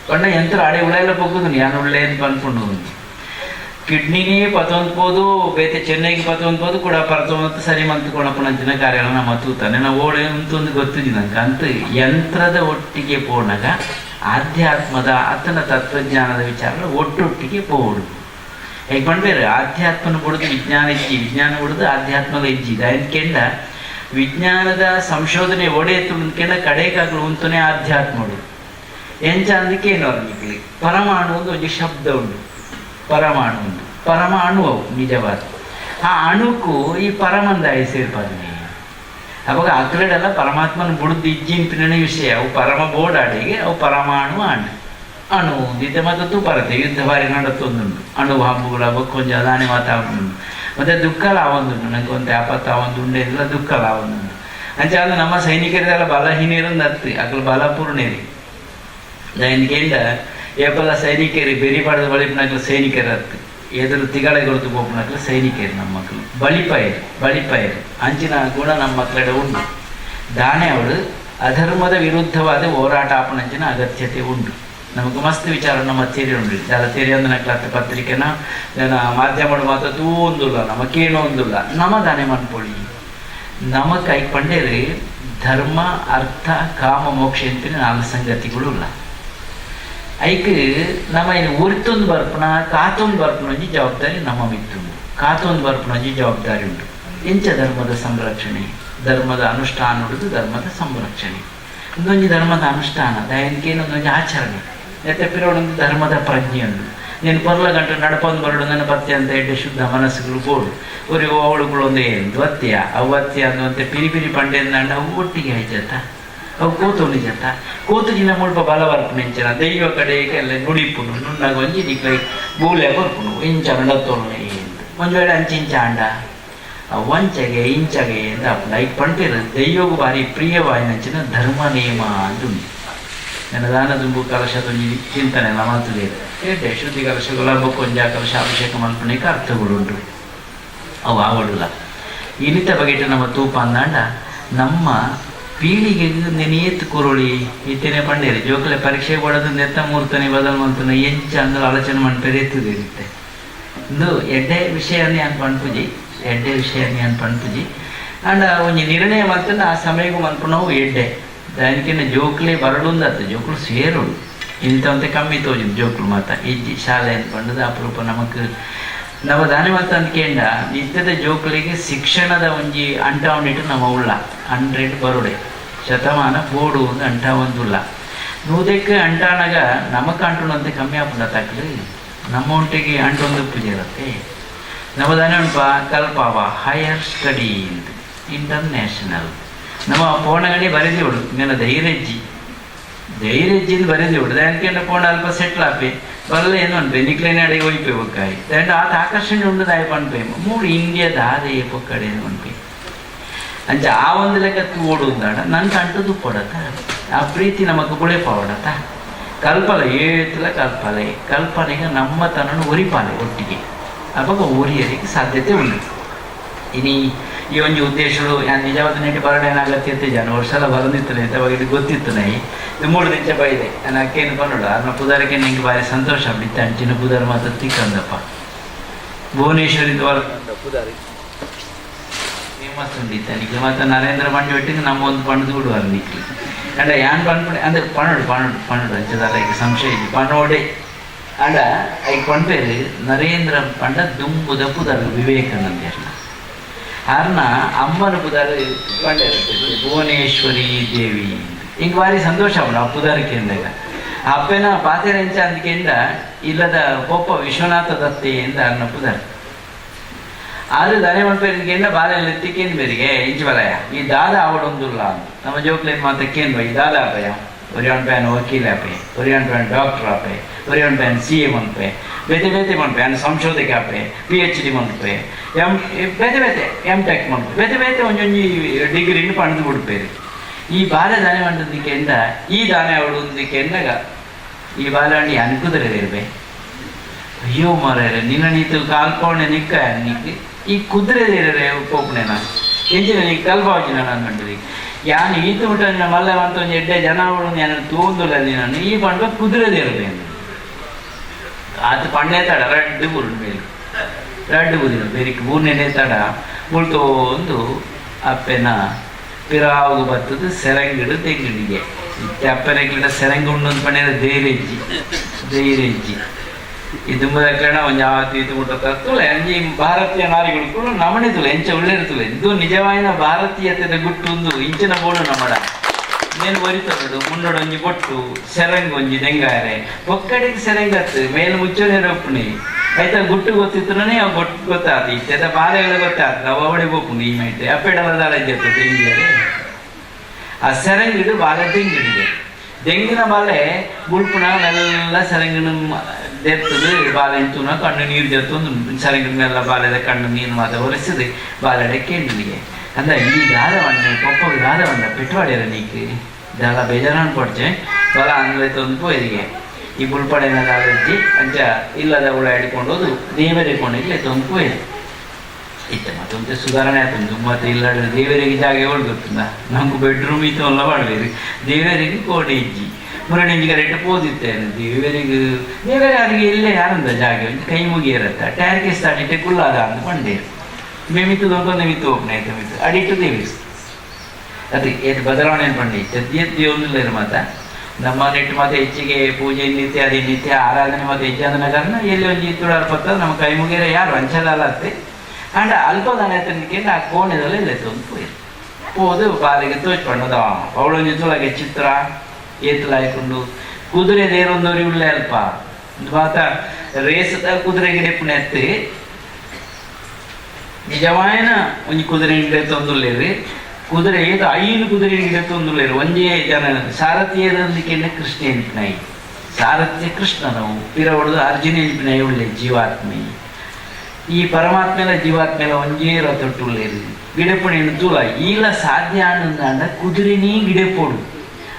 ಪಂಡ ಯಂತ್ರ ಆಡೆ ಉಳಾಯೆಲ್ಲ ಪೊಕ್ಕುದು ಯಾನು ಉಳ್ಳೆ ಅಂತ ಪನ್ಕೊಂಡು ಕಿಡ್ನಿನೇ ಪತೊಂದ್ಬೋದು ಬೇತೆ ಚೆನ್ನೈಗೆ ಪತೊಂದ್ಬೋದು ಕೂಡ ಪರ್ತೊಂದು ಸರಿ ಮಂತು ಕೊಣಪುಣಂಚಿನ ಕಾರ್ಯಗಳ ನಮ್ಮ ತೂತಾನೆ ನಾವು ಓಡೆ ಅಂತೊಂದು ಗೊತ್ತಿದ್ದಿ ನಂಗೆ ಅಂತ ಯಂತ್ರದ ಒಟ್ಟಿಗೆ ಪೋಣಗ ಆಧ್ಯಾತ್ಮದ ಆತನ ತತ್ವಜ್ಞಾನದ ವಿಚಾರ ಒಟ್ಟೊಟ್ಟಿಗೆ ಪೋಡು ಹೇಗೆ ಪಂಡ್ಬೇರೆ ಆಧ್ಯಾತ್ಮನ ಬಿಡೋದು ವಿಜ್ಞಾನ ಇಜ್ಜಿ ವಿಜ್ಞಾನ ಬಿಡೋದು ಆಧ್ಯಾತ್ಮದ ಇಜ್ಜಿದ ಅದಕ್ಕೆಂಡ ವಿಜ್ಞಾನದ ಸಂಶೋಧನೆ ಒಡೆಯತ್ತು ಅಂದ್ಕೆಂಡ ಕಡೆಗಾಗಲು ಉಂತನೇ ಆಧ್ಯಾತ್ಮ ಉಂಟು ಎಂಚ ಅಂದಕ್ಕೆ ಏನು ಅವ್ರಿಗೆ ಪರಮಾಣು ಒಂದು ಒಂದು ಶಬ್ದ ಉಂಟು ಪರಮಾಣು ಉಂಟು ಪರಮಾಣು ಅವು ನಿಜವಾದ ಆ ಅಣುಕು ಈ ಪರಮಂದಾಯಿ ಸೇರ್ಪಾದನೆ ಅವಾಗ ಅಕ್ಲೆಡೆಲ್ಲ ಪರಮಾತ್ಮನ ಬುಡದ್ದು ಇಜ್ಜಿಂಪಿನ ವಿಷಯ ಅವು ಪರಮ ಬೋಡಾಡಿಗೆ ಅವು ಪರಮಾಣು ಅಣು ದಿದ್ದೆ ಮತ್ತು ಬರುತ್ತೆ ಯುದ್ಧ ಬಾರಿ ನಡತ್ತೊಂದುಂಟು ಅಣು ಹಬ್ಬುಗಳ ಕೊಂಚ ಅದಾನೆ ಮಾತಾಡುಂಟು ಮತ್ತು ದುಃಖಲ ಆವೊಂದುಂಟು ನನಗೆ ಒಂದು ಆಪತ್ತು ಆವೊಂದುಂಡೆ ಎಲ್ಲ ದುಃಖಲ ಆವೊಂದುಂಟು ಅಂಚೆ ಅದು ನಮ್ಮ ಸೈನಿಕರಿಗೆಲ್ಲ ಬಲಹೀನರಿಂದ ಹತ್ತಿ ಅಕ್ಲು ಬಲಪೂರ್ಣೇರಿ ದೈನಿಕೆಂಡ ಏಪಲ್ಲ ಸೈನಿಕರಿ ಬೆರಿ ಪಡೆದ ಬಳಿಪಿನಾಗ್ಲು ಸೈನಿಕರು ಹತ್ತು ಎದುರು ತಿಗಳೆ ಗುರುತು ಬೋಪನಾಗ್ಲು ಸೈನಿಕರು ನಮ್ಮ ಮಕ್ಕಳು ಬಳಿಪಯರು ಅಂಚಿನ ಗುಣ ನಮ್ಮ ಮಕ್ಕಳೆಡೆ ಉಂಟು ದಾನೆ ಅವಳು ಅಧರ್ಮದ ವಿರುದ್ಧವಾದ ಹೋರಾಟ ಆಪಣಂಚಿನ ಅಗತ್ಯತೆ ಉಂಟು ನಮಗೆ ಮಸ್ತ್ ವಿಚಾರ ನಮ್ಮ ತೇರಿ ಉಂಟು ಜಲ ತೇರಿ ಅಂದ ನಕ್ಲತ್ತ ಪತ್ರಿಕೆನ ಮಾಧ್ಯಮ ಮಾತ್ರ ತೂ ಒಂದಿಲ್ಲ ನಮಗೇನೋ ಒಂದಿಲ್ಲ ನಮ್ಮ ದಾನೆ ಮನ್ಪೊಳಿ ನಮ್ಮ ಕೈ ಪಂಡೇರಿ ಧರ್ಮ ಅರ್ಥ ಕಾಮ ಮೋಕ್ಷ ಅಂತಿನ 4 ಸಂಗತಿಗಳು ಇಲ್ಲ ಐಕ್ ನಮ್ಮ ಏನು ಉರಿತೊಂದು ಬರ್ಪಣ ಕಾತೊಂದು ಬರ್ಪಣ ಒಂಜಿ ಜವಾಬ್ದಾರಿ ನಮ್ಮ ಮಿತ್ತುಂಡು ಕಾತೊಂದು ಬರ್ಪಣ ಒಂಜಿ ಜವಾಬ್ದಾರಿ ಉಂಟು ಎಂಚ ಧರ್ಮದ ಸಂರಕ್ಷಣೆ ಧರ್ಮದ ಅನುಷ್ಠಾನ ಉಳಿದು ಧರ್ಮದ ಸಂರಕ್ಷಣೆ ಒಂದೊಂದು ಧರ್ಮದ ಅನುಷ್ಠಾನ ದಯನ್ಕೇನು ಒಂದೊಂದು ಆಚರಣೆ ನೆತ್ತಪ್ಪಿರೋಡೊಂದು ಧರ್ಮದ ಪ್ರಜ್ಞೆ ಉಂಟು ನೀನು ಪರ್ಲ ಗಂಟು ನಡ್ಕೊಂಡು ಬರೋಡು ನನ್ನ ಪತ್ಯ ಅಂತ ಎಡ್ಡೆ ಶುದ್ಧ ಮನಸ್ಸುಗಳು ಬೋಡು ஒரு ಅವಳುಗಳು ಒಂದು ಏನು ಒತ್ಯ ಅವತ್ಯ ಅನ್ನುವಂತೆ ಪಿರಿ ಪಂಡೆಂದ ಅವು ಒಟ್ಟಿಗೆ ಆಯ್ತತ್ತ ಅವು ಕೂತು ನಿಜತ್ತ ಕೂತು ಜಿನ ಮುಲ್ಪ ಬಲವರ್ಪಣೆಂಚನ ದೈವ ಕಡೆಗೆ ಎಲ್ಲ ನುಡಿಪುನು ನುಣ್ಣಗ ಒಂಜಿ ನಿಕ್ಲೈ ಬೂಲೆ ಬರ್ಪುನು ಇಂಚ ನಡತ್ತೋಣ ಒಂದು ವೇಳೆ ಅಂಚಿಂಚ ಅಂಡ ವಂಚಗೆ ಇಂಚಗೆ ಅಂತ ಲೈಕ್ ಪಂಟಿರ ದೈವಗೂ ಭಾರಿ ಪ್ರಿಯವಾಯಿನಂಚಿನ ಧರ್ಮ ನಿಯಮ ಅಂದುಂಟು ನನ್ನ ದಾನ ದುಂಬು ಕಲಶದೊಂದು ಚಿಂತನೆ ಎಲ್ಲ ಮಾತುದೇ ಏಟೆ ಶುದ್ಧಿ ಕಲಶಗಳ ಬೊಕ್ಕೊಂಜ ಕಲಶ ಅಭಿಷೇಕ ಮಲ್ಪನೆಗೆ ಅರ್ಥಗಳುಂಟು ಅವು ಆವಡುಲ್ಲ ಇನಿತ ಬಗೆಟ್ ನಮ್ಮ ತೂಪ ಅಂದಾಂಡ ನಮ್ಮ ಪೀಳಿಗೆಗೆ ನೆನೆಯತ್ತು ಕುರುಳಿ ಇತ್ತೇನೆ ಪಂಡೇರಿ ಜೋಕಲೆ ಪರೀಕ್ಷೆ ಕೊಡೋದು ನೆತ್ತ ಮೂರ್ತನೆ ಬದಲು ಮಂತನ ಎಂಚ ಅಂದ್ರೆ ಆಲೋಚನೆ ಮಾಡ್ತಾರೆ ಎತ್ತದಿರುತ್ತೆ ಇಂದು ಎಡ್ಡೆ ವಿಷಯನೇ ಅನ್ ಪಂಪುಜಿ ಎಡ್ಡೆ ವಿಷಯನೇ ಅನ್ ಪಂಪುಜಿ ಅಂಡ ಒಂಜಿ ನಿರ್ಣಯ ಮಂತನ ಆ ಸಮಯಗೂ ಮನ್ಪುನವು ಎಡ್ಡೆ దానికైనా జోకులే బరడుందత్త జోకులు సేరుడు ఇంత కమ్మి తోచింది జోకులు మాత ఇజ్ಜಿ ಶಾಲೆ ಅಂತ ಬಂದದ್ದು ಅಪರೂಪ ನಮಗೆ ನಾವು ದಾನಿ ಮಾತ ಅಂದ್ಕೇಂಡ ನಿತ್ಯದ ಜೋಕುಲಿಗೆ ಶಿಕ್ಷಣದ ಒಂಜಿ ಅಂಟ ಉಂಡಿಟ್ಟು ನಮ್ಮ ಉಳ್ಳ 100 ಬರುಡೆ ಶತಮಾನ ಬೋಡು ಒಂದು ಅಂಟ ಒಂದುಲ್ಲ ನೂದಕ್ಕೆ ಅಂಟಾನಾಗ ನಮಕ್ ಅಂಟುನಂತೆ ಕಮ್ಮಿ ಆಪುಂಡ ತಕ್ಕಲು ನಮ್ಮ ಒಟ್ಟಿಗೆ ಅಂಟೊಂದು ಪೂಜೆ ಇರುತ್ತೆ ನಮ್ಮ ದಾನಿ ಉಂಟ ಕಲ್ಪಾವ ಹೈಯರ್ ಸ್ಟಡಿ ಇಂಟರ್ನ್ಯಾಷನಲ್ ನಮ್ಮ ಪೋಣಗಡಿ ಬರೆದಿವಳು ನನ್ನ ಧೈರ್ಯಜ್ಜಿಂದು ಬರೆದಿವಳು దానికన్నా ಪೋಣ ಅಲ್ಪ ಸೆಟ್ಲ್ ಆಪೆ ಬಲ್ಲ ಏನು ಅನ್ಪೆ ನಿಕ್ಲೇನೆ ಅಡಿಗೆ ಹೋಯ್ಪೆ ಬೊಕ್ಕಾಯಿ ದಾಂಡ ಆತ ಆಕರ್ಷಣೆ ಉಂಡದ ಆಯ್ಪ ಅನ್ಪೆ ಮೂರು ಇಂಡಿಯಾದ ಆದೇ ಪೊಕ್ಕಡೆ ಅನ್ಪೆ ಅಂಚ ಆ ಒಂದು ಲೆಕ್ಕ ಓಡುದಾಡ ನಂಗೆ ಅಂಟದು ಕೊಡತ್ತ ಆ ಪ್ರೀತಿ ನಮக்கு ಗುಳೆ ಪಾವಡತ್ತ ಕಲ್ಪಲೆ ಏತಲ ಕಲ್ಪನೆಗೆ ನಮ್ಮ ತನನ್ನು ಒರಿಪಾಲೆ ಒಟ್ಟಿಗೆ ಅವಾಗ ಒರಿಯಲಿಕ್ಕೆ ಸಾಧ್ಯತೆ ಉಂಟು ಇನಿ ಈ ಒಂದು ಉದ್ದೇಶಗಳು ನಿಜವಾದ ನೆಟ್ಟು ಬರಡೇನಾಗತ್ತೆ ಜನ ವರ್ಷಲ ಬರಂದಿತ್ತು ಅವಾಗ ಇದು ಗೊತ್ತಿತ್ತು ನೈ ಇದು 3 ದಿನ ಬೈದೆ ನಾನು ಅಕ್ಕೇನು ಬಂದೋಡ ಅದನ್ನ ಪುದಾರಕ್ಕೆ ನಂಗೆ ಭಾರಿ ಸಂತೋಷ ಆಗ್ಬಿಟ್ಟು ಅಂಚಿನ ಪುದಾರ ಮಾತ್ರ ತಿಕ್ಕಂದಪ್ಪ ಭುವನೇಶ್ವರಿದ್ದು ಹೊರಗಂದ ಪುದಾರಿ ಫೇಮಸ್ ಉಂಡಿತ್ತು ನಿಕ್ಲಿ ಮತ್ತು ನರೇಂದ್ರ ಮಂಡಿ ಒಟ್ಟಿಗೆ ನಮ್ಮ ಒಂದು ಪಣದು ಬಿಡುವಾರ ನಿಕ್ಲಿ ಅಂಡ ಯಾನ್ ಪಣ್ಪಡೆ ಅಂದರೆ ಪಣೋಡು ಅಂಚದಲ್ಲ ಈಗ ಸಂಶಯ ಇದೆ ಪಣೋಡೆ ಅಂಡ ಈಗ ಪಣ್ಪೇರು ನರೇಂದ್ರ ಪಂಡ ದುಂಬುದ ಪುದಾರ ವಿವೇಕಾನಂದ ಅಲ್ಲ ಆರ್ನ ಅಮ್ಮನ ಪುದಾರ ಭುವನೇಶ್ವರಿ ದೇವಿ ಹಿಂಗೆ ಭಾರಿ ಸಂತೋಷ ಅವನು ಆ ಪುದಾರಕ್ಕೆ ಅಂದಾಗ ಅಪ್ಪನ ಪಾತೆರೆಂಚ ಅಂದ್ಕೆಂಡ ಇಲ್ಲದ ಪೊಪ್ಪ ವಿಶ್ವನಾಥ ದತ್ತೆ ಎಂದ ಅನ್ನ ಪುದಾರ ಆದ್ರೆ ದಾನೆ ಮಲ್ಪೇರಿಗೆಂಡ ಬಾಲೆಲ್ಲ ಎತ್ತಿಕ್ಕೇನು ಬೇರಿಗೆ ಇಂಚು ಬಲಯ ಈ ದಾದ ಆವಡೊಂದುಲ್ಲ ನಮ್ಮ ಜೋಕ್ಲೇನ್ ಮಾತಕ್ಕೇನು ಬೈ ದಾದ ಆಪಯ ಒರಿಯಾನ್ ಪ್ಯಾನ್ ವಕೀಲ ಆಪೆ ಒರಿಯಾನ್ ಪ್ಯಾನ್ ಡಾಕ್ಟರ್ ಆಪೆ ಒರಿಯಾನ್ ಪ್ಯಾನ್ CA ಮನ್ಪೆ ಬೇತೆ ಬೇತೆ ಮನ್ಪೆ ಅನ್ನ ಸಂಶೋಧಕ ಆಪೆ PhD ಮನ್ಪೆ ಬೇತೆ ಬೇತೆ M.Tech ಮನ್ಪೆ ಬೇತೆ ಬೇತೆ ಒಂಜೊಂಜಿ ಡಿಗ್ರಿನ ಪಣದು ಬಿಡ್ಪೇರಿ ಈ ಬಾಲೆ ದಾನೆ ಮಂಡದಿಕ್ಕೆಂಡ ಈ ದಾನೆ ಆವಡೊಂದಿಕ್ಕೆಂಡಗ ಈ ಬಾಲವಾಣಿ ಅನ್ಕುದಿರದಿರ್ಬೆ ಅಯ್ಯೋ ಮಾರ್ರೆ ನಿನ್ನ ನೀತು ಕಾಲ್ಪೋಣೆ ನಿಕ್ಕ ನಿಕ್ಕೆ ಈ ಕುದುರೆ ಉಪ್ಪೋಪಣೆ ನಾನು ಎಂಚಿನ ನೀನು ಕಲ್ಪಾವಚಿ ನಾನು ಅಂದ್ರಿ ಯಾನು ಈತು ಬಿಟ್ಟ ನಿನ್ನ ಮಲ್ಲ ಅಂತ ಒಂದು ಎಡ್ಡೆ ಜನ ನಾನು ತೋಂದುಲ್ಲ ನಾನು ಈ ಪಂಡ ಕುದುರೆದಿರbe ಅದು ಪಂಡೆ ತಡ ರಡ್ಡು ಬುರುಡು ಮೇಲೆ ರಡ್ಡು ಬುದಿನ ಬೇರಿಕೆ ಬೂರ್ನೆನೆ ತಡ ಮುಳ್ತೋಂದು ಅಪ್ಪೆನ ಪಿರಾವು ಬತ್ತದು ಸೆರಂಗಿಡು ತೆಂಗಿಡಿಗೆ ಅಪ್ಪನೆಗಿಡ ಸೆರಂಗಿ ಉಂಡು ಪಂಡೆ ಧೈರ್ಯಜ್ಜಿ ಇದು ಕಾರಣ ಒಂದು ಯಾವತ್ತು ಇದು ಮುಟ್ಟುತ್ತಲೆ ಅಂಜಿ ಭಾರತೀಯ ನಾರಿಗಳು ಕೂಡ ನಮಣಿತುಲೆ ಎಂಚ ಒಳ್ಳೆರ್ತುಲೆ ಇದು ನಿಜವಾಯಿನ ಭಾರತೀಯತೆದ ಗುಟ್ಟೊಂದು ಇಂಚಿನ ಬೋಡು ನಮ್ಮಡ ಮೇಲು ಒರಿತೊಂದು ಮುಂಡೊಂಜಿ ಬೊಟ್ಟು ಸೆರಂಗ್ ಒಂಜಿ ದೆಂಗಾರೆ ಒಕ್ಕಡಿಗೆ ಸೆರಂಗತ್ತು ಮೇಲು ಮುಚ್ಚೋನೆ ಒಪ್ಪುನಿ ಆಯ್ತಾ ಗುಟ್ಟು ಗೊತ್ತಿತ್ತನೇ ಅವು ಗೊಟ್ಟು ಗೊತ್ತಾತು ಇತ್ತೆದ ಬಾಲೆಗಳು ಗೊತ್ತಾತು ನಾವು ಅವಳಿ ಒಪ್ಪುನಿ ಈ ಮೈತೆ ಅಪ್ಪೆಡಲ ದಾಳಿದ್ದು ತೆಂಗಿದರೆ ಆ ಸೆರಂಗಿಡು ಬಾಲೆ ತೆಂಗಿಡಿಗೆ ತೆಂಗಿನ ಬಾಲೆ ಗುಳ್ಪುಣ ಎಲ್ಲ ಸೆರಂಗಿನ ದೆತ್ತದು ಬಾಲೆ ಇಂತುನ ಕಣ್ಣು ನೀರು ಜತ್ತೊಂದು ಸೆರಂಗಿನೆಲ್ಲ ಬಾಲೆದ ಕಣ್ಣು ನೀರು ಮಾತ ಒರೆಸಿದು ಬಾಲೆಡೆ ಕೇಳಿಗೆ ಅಂದ್ರೆ ಈ ದಾದವಣ್ಣೆ ಪೊಪ್ಪಗೆ ದಾದವಣ್ಣ ಪೆಟ್ವಾಡಿಯರ ನೀಕು ಇದೆಲ್ಲ ಬೇಜಾರನ್ನು ಕೊಡ್ಚೆ ಬಲ ಅಂದ್ರೈತೊಂದು ಪೋಯಿಗೆ ಈ ಬುಲ್ಪಡೆನ ದಾದಜ್ಜಿ ಅಂಚ ಇಲ್ಲದ ಹುಳ ಹಿಡ್ಕೊಂಡು ಹೋದು ದೇವರಿಕೊಂಡಿಗೆ ತೊಂದು ಪೋಯಿದೆ ಇತ್ತ ಮತ್ತೊಂದು ಸುಧಾರಣೆ ಆಯ್ತು ಮತ್ತೆ ಇಲ್ಲಾಡ್ರೆ ದೇವರಿಗೆ ಜಾಗ ಹೊಡ್ಗೊತ್ತಂದ ನಮ್ಗೆ ಬೆಡ್ರೂಮ್ ಇತ್ತು ಎಲ್ಲ ಮಾಡಬೇರಿ ದೇವರಿಗೆ ಕೋಟೆ ಇಜ್ಜಿ ಮುರಣಿಂಜಿಗೆ ರೇಟ್ ಪೋದಿತ್ತೇನೆ ದೇವರಿಗೆ ಅವರಿಗೆ ಎಲ್ಲೇ ಯಾರಂದ ಜಾಗ ಕೈ ಮುಗಿಯಿರತ್ತ ಟ್ಯಾರ್ಗೆ ಸ್ಟಾರ್ಟಿಟ್ಟೆ ಕುಲ್ಲಾದ ಅಂತ ಬಂಡೇರು ಮೇಮಿತ್ತು ದೊಂದು ಮಿತ್ತು ಒಪ್ಪನೆ ಆಯ್ತು ಮಿತ್ತು ಅಡಿಟ್ಟು ದೇವಿಸ್ ಅದೇ ಏನು ಬದಲಾವಣೆ ಪಂಡಿ ಸದ್ಯದ್ದು ಒಂದಿಲ್ಲ ಮಾತ ನಮ್ಮ ನೆಟ್ಟು ಮತ್ತೆ ಹೆಚ್ಚಿಗೆ ಪೂಜೆ ನಿತ್ಯ ಅದೇ ನಿತ್ಯ ಆರಾಧನೆ ಮತ್ತೆ ಹೆಚ್ಚಾದನ ಕಾರಣ ಎಲ್ಲಿ ಒಂದು ಇತ್ತುಳಾರ ಪತ್ತ ನಮ್ಮ ಕೈ ಮುಗಿಯರ ಯಾರು ಅಂಚದಲ್ಲ ಅತ್ತೆ ಅಂಡ್ ಅಲ್ಪದಾನ ಆಯ್ತನಿಕೆ ಆ ಕೋಣೆದಲ್ಲ ಇಲ್ಲ ಒಂದು ಪೋಯಿರು ಪೋದು ಬಾಲಿಗೆ ತೋಚ್ಪಣ್ಣದ ಅವಳೊಂದು ತುಳಗೆ ಚಿತ್ರ ಏತಲ ಹಾಕೊಂಡು ಕುದುರೆ ದೇರೊಂದವ್ರಿ ಉಳ್ಳೆ ಅಲ್ಪ ಮಾತ ರೇಸದ ಕುದುರೆ ಗಿಡ ಪುಣ್ಯ ಎತ್ತಿ ನಿಜವಾಯಿನ ಒಂಜಿ ಕುದುರೆ ಗಿಡ ತೊಂದುಲ್ಲೇರಿ ಕುದುರೆ ಏದು 5 ಕುದುರೆ ಗಿಡ ತೊಂದುಲ್ಲೇರು ಒಂಜೇ ಜನ ಸಾರಥಿಯರೊಂದಿಗೆ ಕೃಷ್ಣ ಎಂಪಿನಾಯಿ ಸಾರಥ್ಯ ಕೃಷ್ಣನವು ಪಿರ ಹೊಡೆದು ಅರ್ಜುನ ಎಂಪಿನಾಯಿ ಒಳ್ಳೆ ಜೀವಾತ್ಮೆ ಈ ಪರಮಾತ್ಮೆಲ ಜೀವಾತ್ಮೆಲ ಒಂಜೇ ರಥೊಟ್ಟುಳ್ಳೇರು ಗಿಡಪುಣಿ ತೂಲ ಈಲ ಸಾಧ್ಯ ಅನ್ನಂದ ಕುದುರೆನೇ ಗಿಡಪೋಡು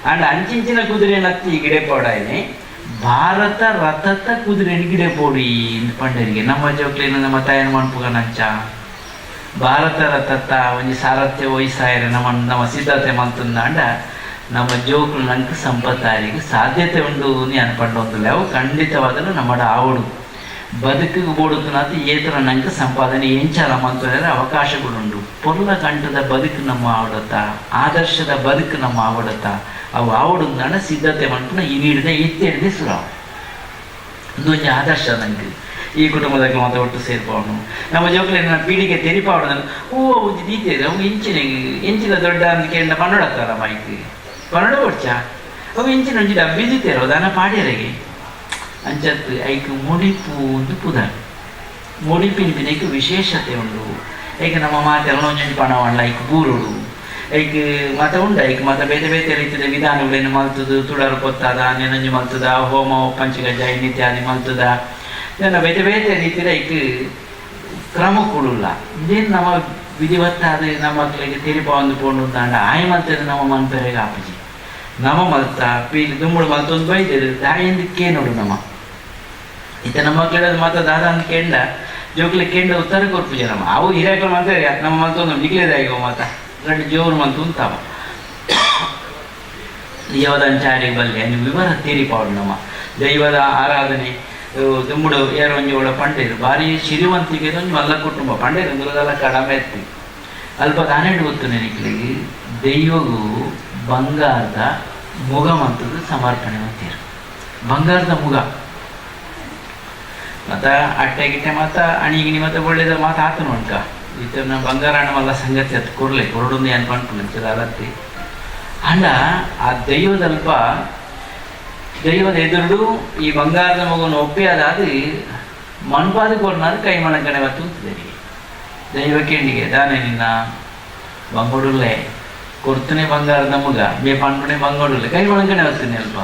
ಅಂಡ್ ಅಂಚಿಂಚಿನ ಕುದುರೆ ನತ್ತಿ ಗಿಡಪೋಡಾಯನೆ ಭಾರತ ರಥತ ಕುದುರೆನಿ ಗಿಡಪೋಡಿ ಪಂಡರಿಗೆ ನಮ್ಮ ಜೋಕ್ಲೇನ ನಮ್ಮ ತಾಯನ ಮನ್ಪುಗ ನಂಚ ಭಾರತ ರಥತ ಒಂಜಿ ಸಾರಥ್ಯ ವಹಿಸಾಯರೆ ನಮ್ಮ ಸಿದ್ಧತೆ ಮಂತಂದಾಂಡ ನಮ್ಮ ಜೋಕ್ಲು ನಂಗೆ ಸಂಪತ್ತಾರಿಗೆ ಸಾಧ್ಯತೆ ಉಂಡು ನೀ ಅನ್ಪಂಡೊಂದಿಲ್ಲ ಅವು ಖಂಡಿತವಾದಲು ನಮ್ಮಡ ಆವಡು ಬದುಕಿಗೆ ಬೋಡುತ್ತನಾದ ಏತರ ನಂಗೆ ಸಂಪಾದನೆ ಎಂಚಾಲ ಮಂತ್ರಿದ್ರೆ ಅವಕಾಶಗಳುಂಡು ಪೊರ್ಲ ಗಂಟದ ಬದುಕು ನಮ್ಮ ಆವಡತ್ತ ಆದರ್ಶದ ಬದುಕು ನಮ್ಮ ಆವಡತ್ತ ಅವು ಆವಡುಂದಾಂಡ ಸಿದ್ಧತೆ ಮಂಟನ ಈ ನೀಡಿದ ಎತ್ತಿಡಿದೆ ಸುರಾವ್ ಒಂದೊಂದು ಆದರ್ಶ ನಂಗೆ ಈ ಕುಟುಂಬದಾಗ ಮಾತ್ರ ಒಟ್ಟು ಸೇರ್ಪವನು ನಮ್ಮ ಜೋಕ್ಲಿನ ಪೀಳಿಗೆ ತೆರಿಪಾವಡದನ್ನು ದೀತೆ ಅವು ಎಂಚಿನ ದೊಡ್ಡ ಅಂದ್ಕೆಂಡ ಪನ್ನಡತ್ತಾರ ಮೈಕ್ ಪನ್ನಡ ಕೊಡ್ಚ ಅವು ಎಂಚಿನ ಒಂಜಿ ಡಬ್ಬಿ ದೀತೇರೋ ದನ ಪಾಡ್ಯರಿಗೆ ಅಂಚತ್ತು ಐಕ್ ಮುಡಿಪು ಒಂದು ಪುದ ಮುಡಿಪಿನ ವಿಶೇಷತೆ ಉಂಡು ಐಕ್ ನಮ್ಮ ಮಾತೆಲ್ಲ ಒಂಜೊಂದು ಪಣವಣ್ಣ ಐಕ್ ಬೂರುಡು ಐಕ್ ಮತ ಉಂಡ ಐಕ್ ಮತ ಬೇತೆ ಬೇತೆ ರೀತಿಯ ವಿಧಾನಗಳೇನು ಮಲ್ತದು ತುಳರು ಕೊತ್ತದ ನೆನಂಜು ಮಲ್ತದ ಹೋಮ ಪಂಚಗಜ್ಜ ಇತ್ಯಾದಿ ಮಲ್ತದ ಇದನ್ನು ಬೇತೆ ಬೇತೆ ರೀತಿಯ ಐಕ್ ಕ್ರಮ ಕೊಡಲ್ಲ ಇದೇನು ನಮ್ಮ ವಿಧಿವತ್ತಾದ ನಮ್ಮ ಮಕ್ಕಳಿಗೆ ತೆರಿಪ ಒಂದು ಪೋಂಡು ತಾಂಡ ಆಯ್ ಮಲ್ತದ ನಮ್ಮ ಮನ್ಪೆರೆಗೆ ಆಪಜಿ ನಮ್ಮ ಮಲ್ತ ಪೀಲಿ ದುಂಬುಡು ಮಲ್ತೊಂದು ಬೈದರು ದಾಯಂದಕ್ಕೆ ನೋಡು ನಮ್ಮ ಇತ್ತ ನಮ್ಮ ಮಕ್ಕಳ ಮಾತ ದಾದ ಅಂತ ಕೇಂಡ ಜೋಕ್ಲಿ ಕೇಂಡ ಉತ್ತರ ಕೊರ್ಪುಜ ನಮ್ಮ ಅವು ಹಿರಿಯಗಳು ಮಾಡ್ತಾರೆ ನಮ್ಮ ಮಲ್ತೊಂದು ನಿಗ್ಲೇದಾಗಿವ ಮಾತ ಎರಡು ಜೋರು ಮಂತು ಉಂತಾವ ದೇವದಂಚಾರಿ ಬಲ್ಲೆ ನೀವು ವಿವರ ತೀರಿಪಾಡು ನಮ್ಮ ದೈವದ ಆರಾಧನೆ ದುಂಬುಡು ಏರೊಂಜೋಳ ಪಂಡೇರು ಭಾರಿ ಸಿರಿವಂತಿಗೆ ಒಂದು ಮಲ್ಲ ಕುಟುಂಬ ಪಂಡೇರು ದುರ್ಗಲ್ಲ ಕಡಿಮೆ ಎತ್ತಿ ಅಲ್ಪ ತಾನೇಡು ಗೊತ್ತು ನೆನಕ್ಲಿಗೆ ದೈವಗೂ ಬಂಗಾರದ ಮುಗ ಮಂತದ್ದು ಸಮರ್ಪಣೆ ಅಂತೀರು ಬಂಗಾರದ ಮುಗ ಮತ್ತ ಅಟ್ಟೆ ಗಿಟ್ಟೆ ಮತ್ತ ಅಣಿಗಿಣಿ ಮತ್ತೆ ಒಳ್ಳೇದ ಮಾತು ಆತನು ಉಂಟ ಇತ್ತ ಬಂಗಾರ ಹಣ್ಣವಲ್ಲ ಸಂಗತಿ ಅದು ಕೊರ್ಲೆ ಕೊರಡೊಂದು ಏನು ಪಂಟು ಅಲತ್ತಿ ಅಂಡ ಆ ದೈವದ ಎದುರು ಈ ಬಂಗಾರದ ಮಗುವನ್ನು ಒಪ್ಪಿ ಅದಾದ ಮಣ್ಪಾದಿ ಕೊರ್ನಾದ್ರು ಕೈ ಮಣಕಣೆ ಬರ್ತದೆ ದೈವಕ್ಕೆಂಡಿಗೆ ದಾನೆ ನಿನ್ನ ಬಂಗೋಡುಲ್ಲೆ ಕೊಡ್ತನೆ ಬಂಗಾರದ ಮಗ ಬೇ ಪಂಪನೆ ಬಂಗೋಡುಲ್ಲೆ ಕೈ ಮಣಕನೆ ವಸ್ತೀನಿ ಅಲ್ಪ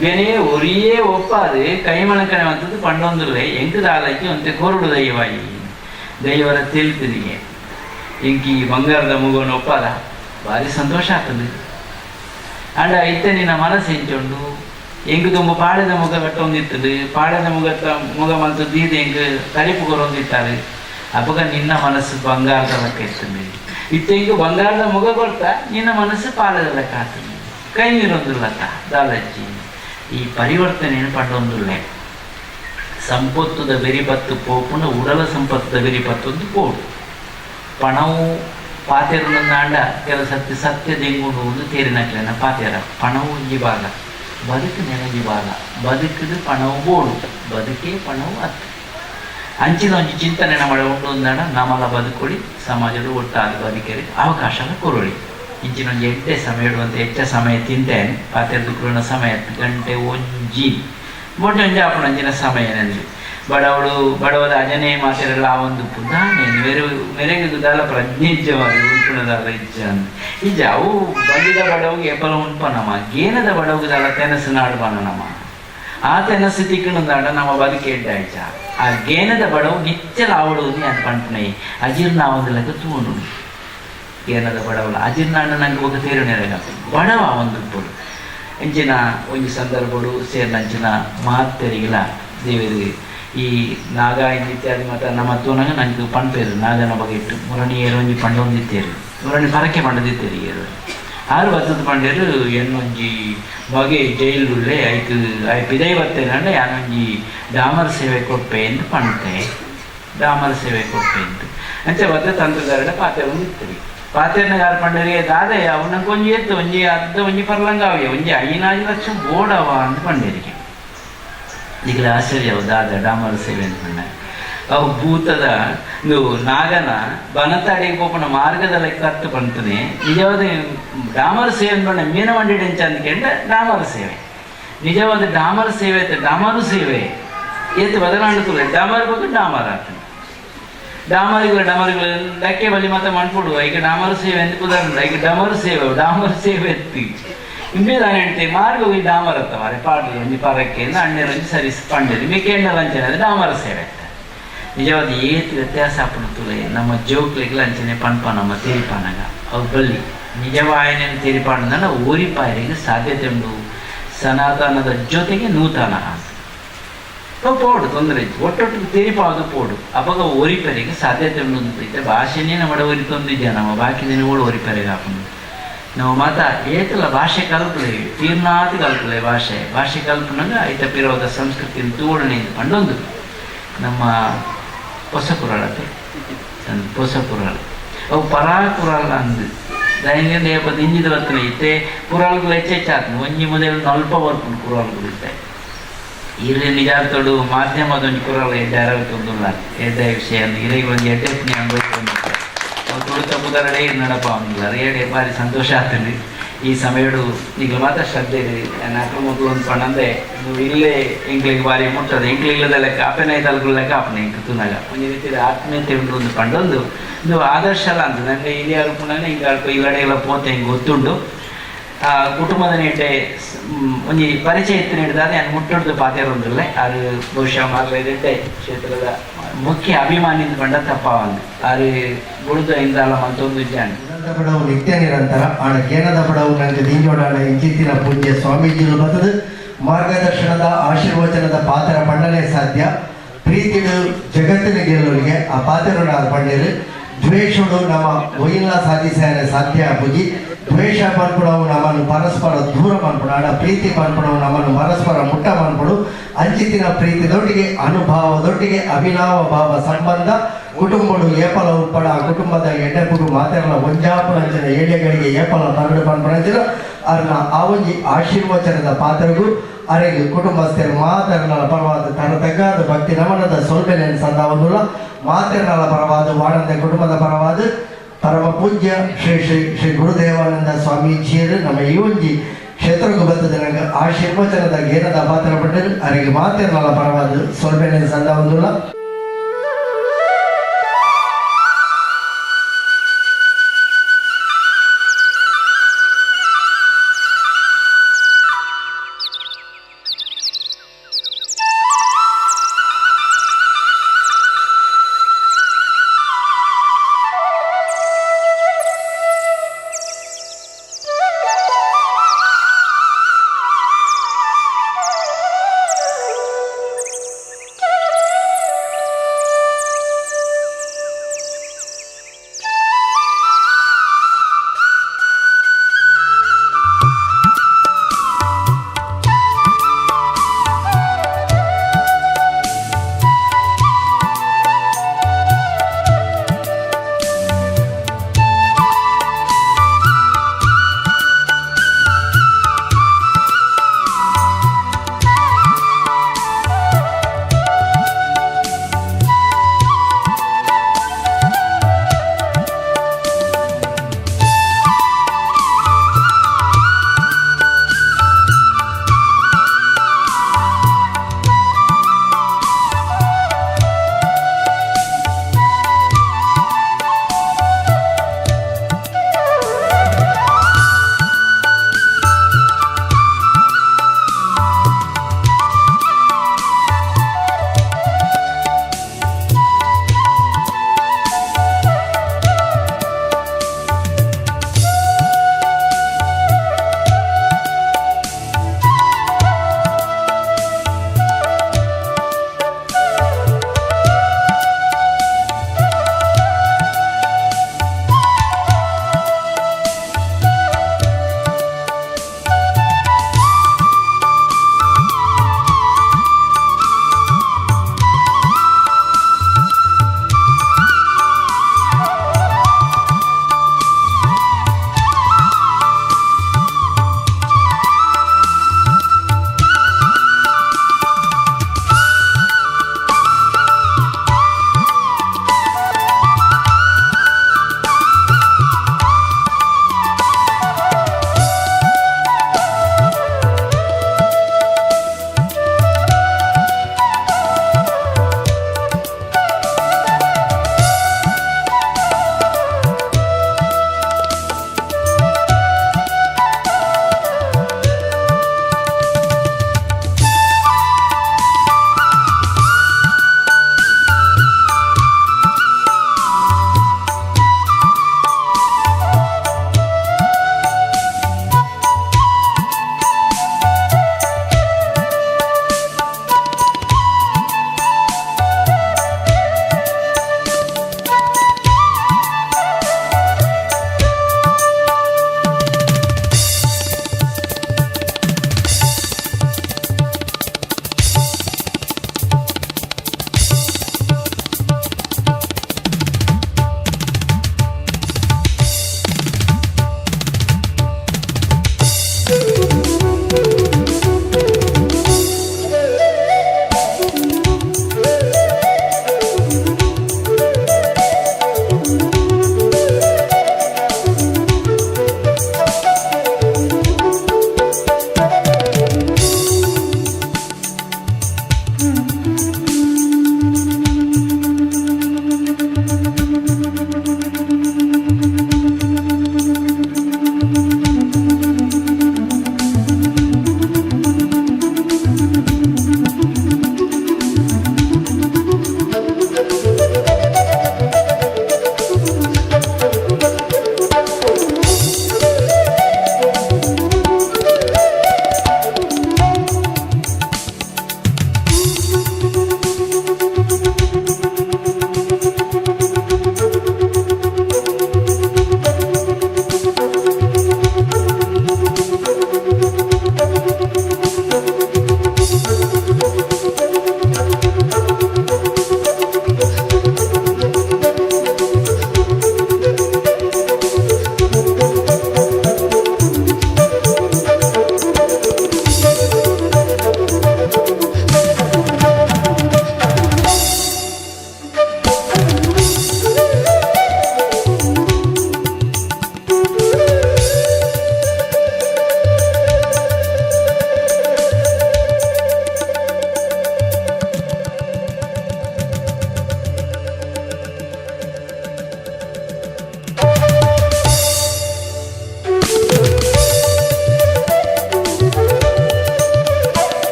ಬೇನೆ ಒರಿಯೇ ಒಪ್ಪಾದು ಕೈ ಮಣಕನೆ ವತ್ತದು ಪಂಡೊಂದುಲ್ಲೆ ಎಂಕು ದಾಲಕ್ಕೆ ಒಂತೆ ಕೊರುಡು ದೈವಾಯಿ ದೈವರ ತಿಳಿತಿದಿಗೆ ಎಂಕಿ ಬಂಗಾರದ ಮಗವನ್ನು ಒಪ್ಪಾದ ಭಾರಿ ಸಂತೋಷ ಆಗ್ತದೆ ಅಂಡ ಇತ್ತೆ ನಿನ್ನ ಮನಸ್ಸು ಹೆಂಚುಂಡು ಎಂಕು ತುಂಬ ಪಾಳೆದ ಮುಖ ಕಟ್ಟೊಂದಿರ್ತದೆ ಪಾಳೆದ ಮುಗ ಮತ್ತು ದೀದ ಎಂಕು ತರಿಪು ಕೊರೊಂದಿತ್ತಾರೆ ಅವಾಗ ನಿನ್ನ ಮನಸ್ಸು ಬಂಗಾರದ ಲೆಕ್ಕ ಇರ್ತದೆ ಇತ್ತೆಂಕು ಬಂಗಾರದ ಮುಗ ಕೊಡ್ತಾ ನಿನ್ನ ಮನಸ್ಸು ಪಾಳೆದ ಲೆಕ್ಕ ಆಗ್ತದೆ ಕೈ ನೀರೊಂದುಲ್ಲತ್ತ ದಾಲಜ್ಜಿ ಈ ಪರಿವರ್ತನೆಯನ್ನು ಪಂಡೊಂದುಲ್ಲೆ ಸಂಪತ್ತುದ ಬೆರಿಪತ್ತು ಪೋಪುನ ಉಡಲ ಸಂಪತ್ತುದ ಬೆರಿಪತ್ತೊಂದು ಪೋಡು ಪಣವು ಪಾತೆರುಂದಾಂಡ ಕೆಲ ಸತ್ಯ ದೆಂಗುಂಡು ಒಂದು ತೇರಿನಕ್ಲೆನ ಪಾತೆರ ಪಣವು ಒಂಜಿ ಭಾಗ ಬದುಕು ನೆನಜಿ ಭಾಗ ಬದುಕದು ಪಣವು ಬೋಡು ಬದುಕೇ ಪಣವು ಅತ್ತು ಅಂಚಿನ ಒಂಜಿ ಚಿಂತನೆ ನಮ್ಮಡೆ ಉಂಟು ಅಂದಾಂಡ ನಮ್ಮಲ ಬದುಕೊಳಿ ಸಮಾಜದ ಒಟ್ಟಾದ ಬದುಕರಿ ಅವಕಾಶನ ಕೊರೊಳಿ ಇಂಚಿನ ಒಂಜಿ ಎಡ್ಡೆ ಸಮಯ ಇಡುವಂತ ಹೆಚ್ಚ ಸಮಯ ತಿಂತೇನೆ ಪಾತೆರದು ಕುರುಣ ಸಮಯ ಗಂಟೆ ಒಂಜಿ ಮೊಟ್ಟೆ ಒಂಜಿ ಆಪಣ ಅಂಚಿನ ಸಮಯ ನಂದು ಬಡವದ ಅಜನೇ ಮಾತೆರಲ್ಲ ಆ ಒಂದು ಪುದಾನೆ ಮೆರೆಗುದಾಲ ಪ್ರಜ್ಞಿಜ್ಜವಾದ ಉಂಟುಣದಾಲ ಇಜ್ಜ ಇಜ್ಜ ಅವು ಬಂದಿದ ಬಡವಿಗೆ ಎಪ್ಪಲ ಉಂಪನಮ್ಮ ಗೇನದ ಬಡವುದಾಲ ತೆನಸು ನಾಡುಬಾನ ನಮ್ಮ ಆ ತೆನಸು ತಿಕ್ಕಣದಾಡ ನಮ್ಮ ಬದುಕೆ ಎಡ್ಡಾಯ್ಚ ಆ ಗೇನದ ಬಡವು ನಿಚ್ಚಲ ಆವಡುವುದು ಅಂತ ಪಂಪನೆ ಅಜೀರ್ಣ ಆವದಲಕ್ಕೆ ತೂಣು ಗೇನದ ಬಡವಲ ಅಜೀರ್ಣ ನಂಗೆ ಹೋಗ ತೇರುನೆರಗ ಬಡವ ಒಂದು ಪೊಡು ಎಂಚಿನ ಒಂಜಿ ಸಂದರ್ಭಡು ಸೇರ್ನಂಚಿನ ಮಾತೆರಿಗಿಲ್ಲ ದೇವರಿಗೆ ಈ ನಾಗ ಇತ್ಯಾದಿ ಮತ್ತು ನಮ್ಮ ತೋನಾಗ ನಂಗೆ ಪಂಪೇರು ನಾಗನ ಬಗ್ಗೆ ಇಟ್ಟು ಮುರಣಿ ಏರೊಂಜಿ ಪಂಡೊಂದಿತ್ತೇರು ಮುರಣಿ ಪರಕೆ ಪಂಡದಿತ್ತೇರು ಏರು ಆರು ಬತ್ತದ ಪಂಡೇರು ಎನ್ನೊಂಜಿ ಬಗೆ ಜೈಲುಳ್ಳೆ ಐ ಪಿದೈ ಬರ್ತೇನೆ ಅಂದರೆ ಯಾನೊಂಜಿ ಡಾಮರ್ ಸೇವೆ ಕೊಪ್ಪೆ ಎಂದು ಪಂತೆ ಡಾಮರ್ ಸೇವೆ ಕೊಪ್ಪೆ ಎಂದು ಅಂಚೆ ಬತ್ತ ತಂತ್ರದಾರಡೆ ಪಾತ್ರೆ ಒಂದಿತ್ತರಿ ಪಾತ್ರೆನ ಯಾರು ಪಂಡರಿ ದಾದೆ ಅವನಂಗೆ ಒಂಜಿ ಎತ್ತು ಒಂಜಿ ಅರ್ಧ ಒಂಜಿ ಪರ್ಲಂಗಾವೆ ಒಂಜಿ 5 ಲಕ್ಷ ಬೋಡವ ಅಂತ ಪಂಡೇರಿಗೆ ಈಗಲ ಆಶ್ಚರ್ಯ ದಾದ ಡಾಮರ ಸೇವೆ ಅಂತ ಅವು ಭೂತದ ನಾಗನ ಬನತಾಡಿಗೆ ಪೋಪನ ಮಾರ್ಗದ ಲೆಕ್ಕ ಅರ್ಥ ಪಂತನೆ ನಿಜವಾದ ಡಾಮರ ಸೇವೆ ಅಂದ್ಕೊಂಡ ಮೀನ ಮಂಡಿ ಅಂಚ ಅಂದ್ಕೊಂಡ ಡಾಮರ ಸೇವೆ ನಿಜವಾದ ಡಾಮರ ಸೇವೆ ಐತೆ ಡಾಮರು ಸೇವೆ ಏತು ಬದಲಾಂಡುತ್ತಲ್ಲ ಡಾಮರ ಬಗ್ಗೆ ಡಾಮರ ಆಗ್ತದೆ ಡಾಮರಿಗಳು ಡಕ್ಕೆ ಬಲಿ ಮತ್ತೆ ಮಾಡ್ಕೊಡುವ ಈಗ ಡಾಮರ ಸೇವೆ ಅಂತ ಉದಾಹರಣೆ ಈಗ ಡಾಮರ ಸೇವೆ ಎತ್ತಿ ಇಂಬೇದಾನೆ ಹೇಳ್ತೆ ಮಾರ್ಗ ಹೋಗಿ ಡಾಮರ ಅತ್ತ ಮಾರೆ ಪಾಟಲು ಒಂಜಿ ಪರಕ್ಕೆ ಅಣ್ಣೆರೊಂಜಿ ಸರಿ ಪಂಡೇರಿ ಮಿಕ್ಕೆ ಎಣ್ಣೆ ಲಂಚನೆ ಅಂದರೆ ಡಾಮರ ಸೇವೆ ಅಂತ ನಿಜವಾದ ಏತು ವ್ಯತ್ಯಾಸ ಹಾಪಣುತ್ತಲೆ ನಮ್ಮ ಜೋಕ್ಲಿಗೆ ಲಂಚನೆ ಪಂಪ ನಮ್ಮ ತೇರಿಪಾನಾಗ ಅವು ಬಲ್ಲಿ ನಿಜವಾಯನೇನು ತೇರಿಪಾಣದ ಓರಿಪಾಯರಿಗೆ ಸಾಧ್ಯತೆ ಉಂಟು ಸನಾತನದ ಜೊತೆಗೆ ನೂತನ ಅಂತ ಪೋಡು ತೊಂದರೆ ಒಟ್ಟೊಟ್ಟಿಗೆ ತೇರಿಪಾವುದು ಪೋಡು ಅವಾಗ ಓರಿಪರಿಗೆ ಸಾಧ್ಯತೆ ಉಂಟು ಭಾಷೆನೇ ನಮ್ಮ ಒರಿತೊಂದಿದ್ಯಾ ನಮ್ಮ ಬಾಕಿ ದಿನಗಳು ಓರಿಪರಿಗೆ ಹಾಕೊಂಡು ನಾವು ಮಾತಾ ಏತಲ್ಲ ಭಾಷೆ ಕಲ್ಪಲೆ ತೀರ್ನಾತಿ ಕಲ್ಪಲೆ ಭಾಷೆ ಕಲ್ಪನಾಗ ಐತ ಪಿರೋದ ಸಂಸ್ಕೃತಿ ತೋಡಣೆ ಪಂಡೊಂದು ನಮ್ಮ ಹೊಸ ಕುರಾಳತೆ ಹೊಸ ಕುರಾಳ ಅವು ಪರಾ ಕುರಾಳ ಅಂದು ದೈನ್ಯದ ಏಪದ ಇಂಜಿದ ಬರ್ತನೆ ಇತ್ತೆ ಕುರಾಳ್ಗಳು ಹೆಚ್ಚೆಚ್ಚಾತ್ನು ಒಂಜಿ ಮೊದಲು ಅಲ್ಪ ಬರ್ಕೊಂಡು ಕುರಾಳ್ಗಳು ಇತ್ತೆ ಇಲ್ಲಿ ನಿಜಾರ್ತೋಡು ಮಾಧ್ಯಮದೊಂದು ಕುರಾಳ ಎಡ್ಡೆ ಅರವತ್ತೊಂದುಲ್ಲ ಎಡ್ಡೆ ವಿಷಯ ಹಿರಿಗೆ ಒಂದು ಎಡ್ಡೆ ಪುಣ್ಯ ಅನುಭವಿಸ್ಕೊಂಡು ತುಳಿತ ಮುದರಡೆ ನಡಪ ಅವನಿಲ್ಲ ರೇಡೆ ಭಾರಿ ಸಂತೋಷ ಆಗ್ತದೆ ಈ ಸಮಯಡು ಈಗ ಮಾತ್ರ ಶ್ರದ್ಧೆ ನಾಲ್ಕು ಮಕ್ಕಳು ಒಂದು ಪಣ್ಣಂದೆ ಇಲ್ಲೇ ಇಂಕ್ಲಿಗೆ ಭಾರಿ ಮುಟ್ಟದೆ ಇಂಕ್ಲಿಲ್ಲದಲ್ಲ ಕಾಪೆನ ಐತಲ್ಗಳ ಕಾಪನೆ ಇಂಕ ತುನಾಗ ಒಂದು ರೀತಿಯ ಆತ್ಮೀಯತೆ ಉಂಟು ಒಂದು ಪಂಡೊಂದು ಇದು ಆದರ್ಶ ಅಲ್ಲ ಅಂತ ನನಗೆ ಹಿರಿಯರು ಪುನಃ ಹಿಂಗೆ ಅಲ್ಪ ಇಲ್ಲಡೆ ಎಲ್ಲ ಪೋತೆ ಹಿಂಗೆ ಗೊತ್ತುಂಡು ಕುಟುಂಬದ ನೀಟೆ ಒಂಜಿ ಪರಿಚಯ ಇತ್ತು ಹಿಡಿದಾದ ನಾನು ಮುಟ್ಟೊಡ್ದು ಪಾತೆರೊಂದಿಲ್ಲ ಅದು ಬಹುಶಃ ಮಾರ್ಗೈದೆ ಕ್ಷೇತ್ರದ ಮುಖ್ಯ ಅಭಿಮಾನಿಯಿಂದ ಬಂಡ ತಪ್ಪವಂದು ಅದು ಗುಡುದ ಇಂದಾಲ ಮತ್ತೊಂದು ಜಾಣ ಬಡವು ನಿತ್ಯ ನಿರಂತರ ಆಡ ಜ್ಞಾನದ ಬಡವು ನನಗೆ ದಿಂಜೋಡಾಡ ಇಂಚಿತ್ತಿನ ಪೂಜ್ಯ ಸ್ವಾಮೀಜಿಗಳು ಬರ್ತದೆ ಮಾರ್ಗದರ್ಶನದ ಆಶೀರ್ವಚನದ ಪಾತ್ರ ಪಂಡನೆ ಸಾಧ್ಯ ಪ್ರೀತಿಡು ಜಗತ್ತಿನ ಗೆಲ್ಲೋರಿಗೆ ಆ ಪಾತ್ರನ ಪಂಡೇರು ದ್ವೇಷಡು ನಮ್ಮ ಒಯ್ಯಿನ ಸಾಧಿಸ ಸಾಧ್ಯ ಬುಜಿ ದ್ವೇಷ ಪನ್ಪುಡವು ನಮ್ಮನ್ನು ಪರಸ್ಪರ ದೂರ ಪನ್ಪುಡ ಆಡ ಪ್ರೀತಿ ಪನ್ಪುಡವು ನಮ್ಮನ್ನು ಪರಸ್ಪರ ಮುಟ್ಟ ಪನ್ಪುಡು ಅಂಚಿತ್ತಿನ ಪ್ರೀತಿದೊಟ್ಟಿಗೆ ಅನುಭವದೊಟ್ಟಿಗೆ ಅಭಿನವ ಭಾವ ಸಂಬಂಧ ಕುಟುಂಬಡು ಏಪಲ ಉಟ್ಪಡ ಆ ಕುಟುಂಬದ ಎಡ್ಡೆಪುಡು ಮಾತೆರಲ ಒಂಜಾಪುರಂಚಿನ ಏಳೆಗಳಿಗೆ ಏಪಲ ಬರಡು ಪನ್ಪುರಂಚಿನ ಅರ್ನ ಆ ಒಂಜಿ ಆಶೀರ್ವಚನದ ಪಾತ್ರಗೂ ಅರೆಗೆ ಕುಟುಂಬಸ್ಥರು ಮಾತೆರಲ ಪರವಾದ ತನ್ನ ತಗ್ಗಾದ ಭಕ್ತಿ ನಮನದ ಸೊಲ್ಬೆನೆಯನ್ನು ಸಂದಾವದುಲ್ಲ ಮಾತೆರಲ ಪರವಾದ ವಾಡಂದ ಕುಟುಂಬದ ಪರವಾದ ಪರಮ ಪೂಜ್ಯ ಶ್ರೀ ಶ್ರೀ ಶ್ರೀ ಗುರುದೇವಾನಂದ ಸ್ವಾಮೀಜಿಯರು ನಮ್ಮ ಈ ಒಂಜಿ ಕ್ಷೇತ್ರಕ್ಕೆ ಬರ್ತದೆ ನನಗೆ ಆಶೀರ್ವಚನದ ಗೇನದ ಪಾತ್ರ ಪಟ್ಟರು ಅರೆಗೆ ಮಾತೆರಲ ಪರವಾದ ಸೊಲ್ಬೆನೆಯನ್ನು ಸಂದಾವದುಲ್ಲ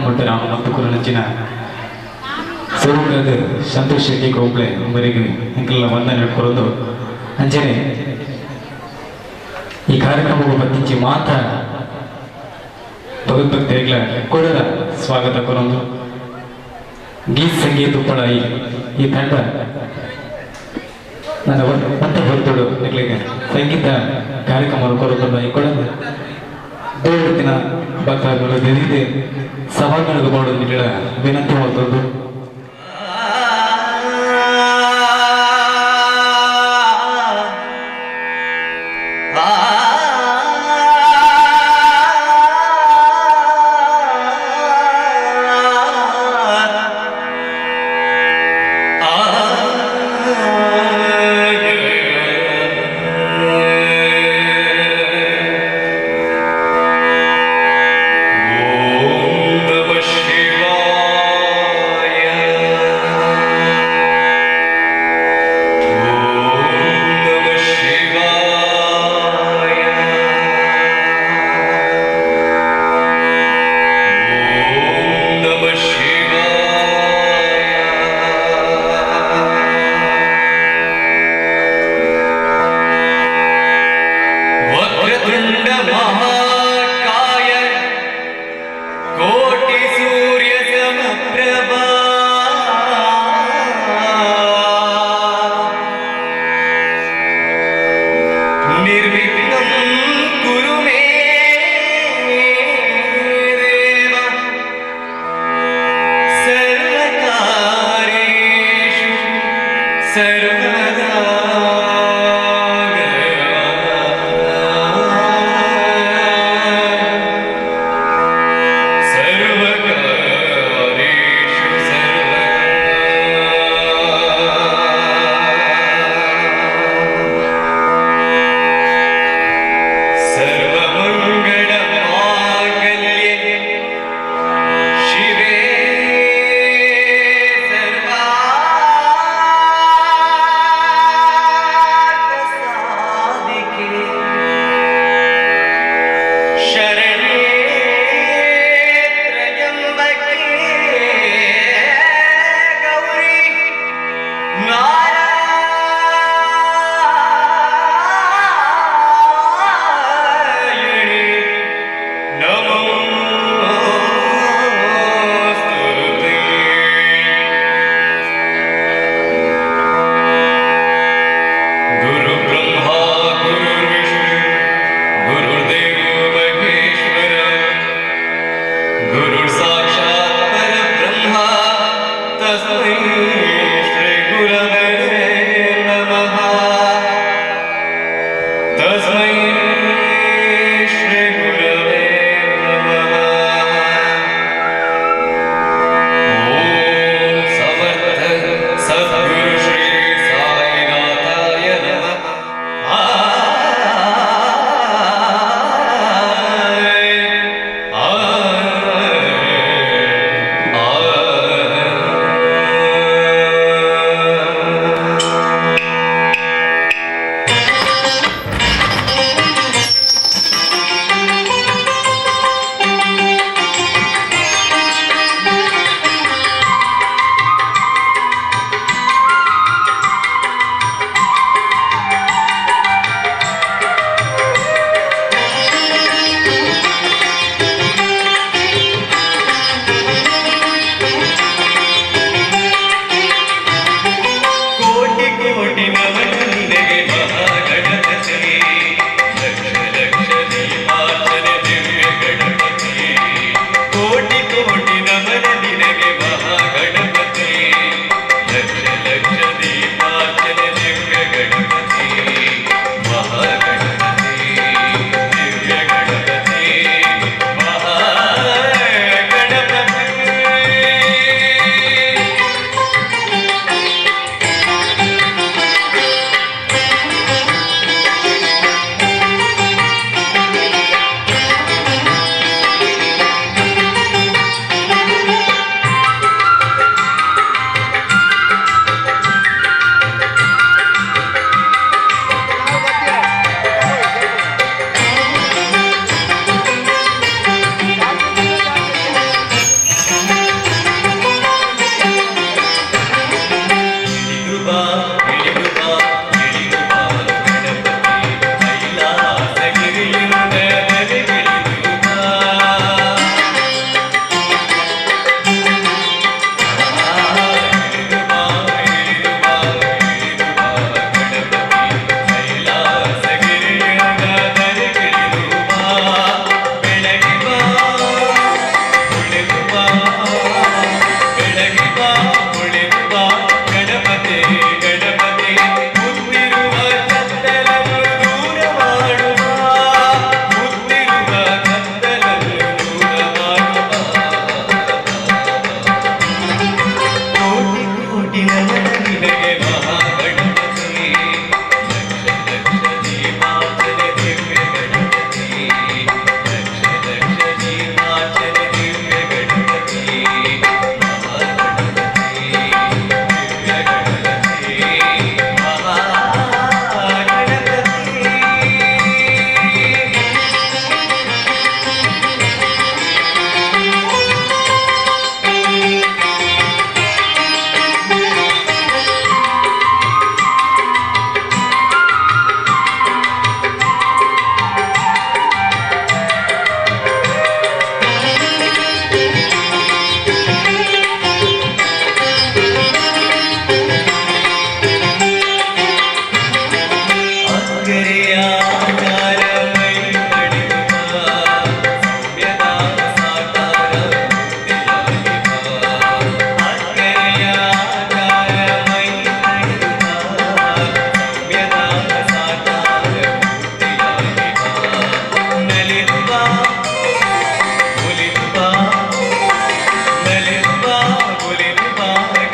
ಒಟ್ಟು ನಾವು ಮತ್ತು ಕುರುನಂಚಿನ ಸ್ವರೂಪದ ಸಂತೋಷ್ ಶೆಟ್ಟಿ ಕೋಪ್ಲೆ ಮರಿಗೆ ಇಂಕೆಲ್ಲ ವಂದನೆ ಇಟ್ಕೊಳ್ಳೋದು ಅಂಚನೆ ಈ ಕಾರ್ಯಕ್ರಮಕ್ಕೆ ಬಂದಿಂಚಿ ಮಾತ್ರ ಭಗವದ್ಭಕ್ತರಿಗಳ ಕೊಡದ ಸ್ವಾಗತ ಕೊರೊಂದು ಗೀತ್ ಸಂಗೀತ ಉಪ್ಪಳ ಈ ತಂಡ ನನ್ನ ಮತ್ತೆ ಹೊರತೋಡು ನಿಗಳಿಗೆ ಸಂಗೀತ ಕಾರ್ಯಕ್ರಮ ಕೊರೊಂದು ಈ ಕೊಡ ದೇವತ್ತಿನ ಭಕ್ತರುಗಳು ಬೆದಿದೆ ಸವಾಲುಗಳಿಗೆ ಮಾಡೋದು ನಿಗಳ ವಿನಂತಿ ಮಾಡ್ಕೊಂಡು Shiva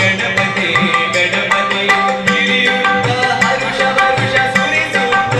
ಗಣಪತಿ ಗಿರಿಯುತ್ತ ಹರುಷ ವರುಷ ಸುರಿಸುತ್ತ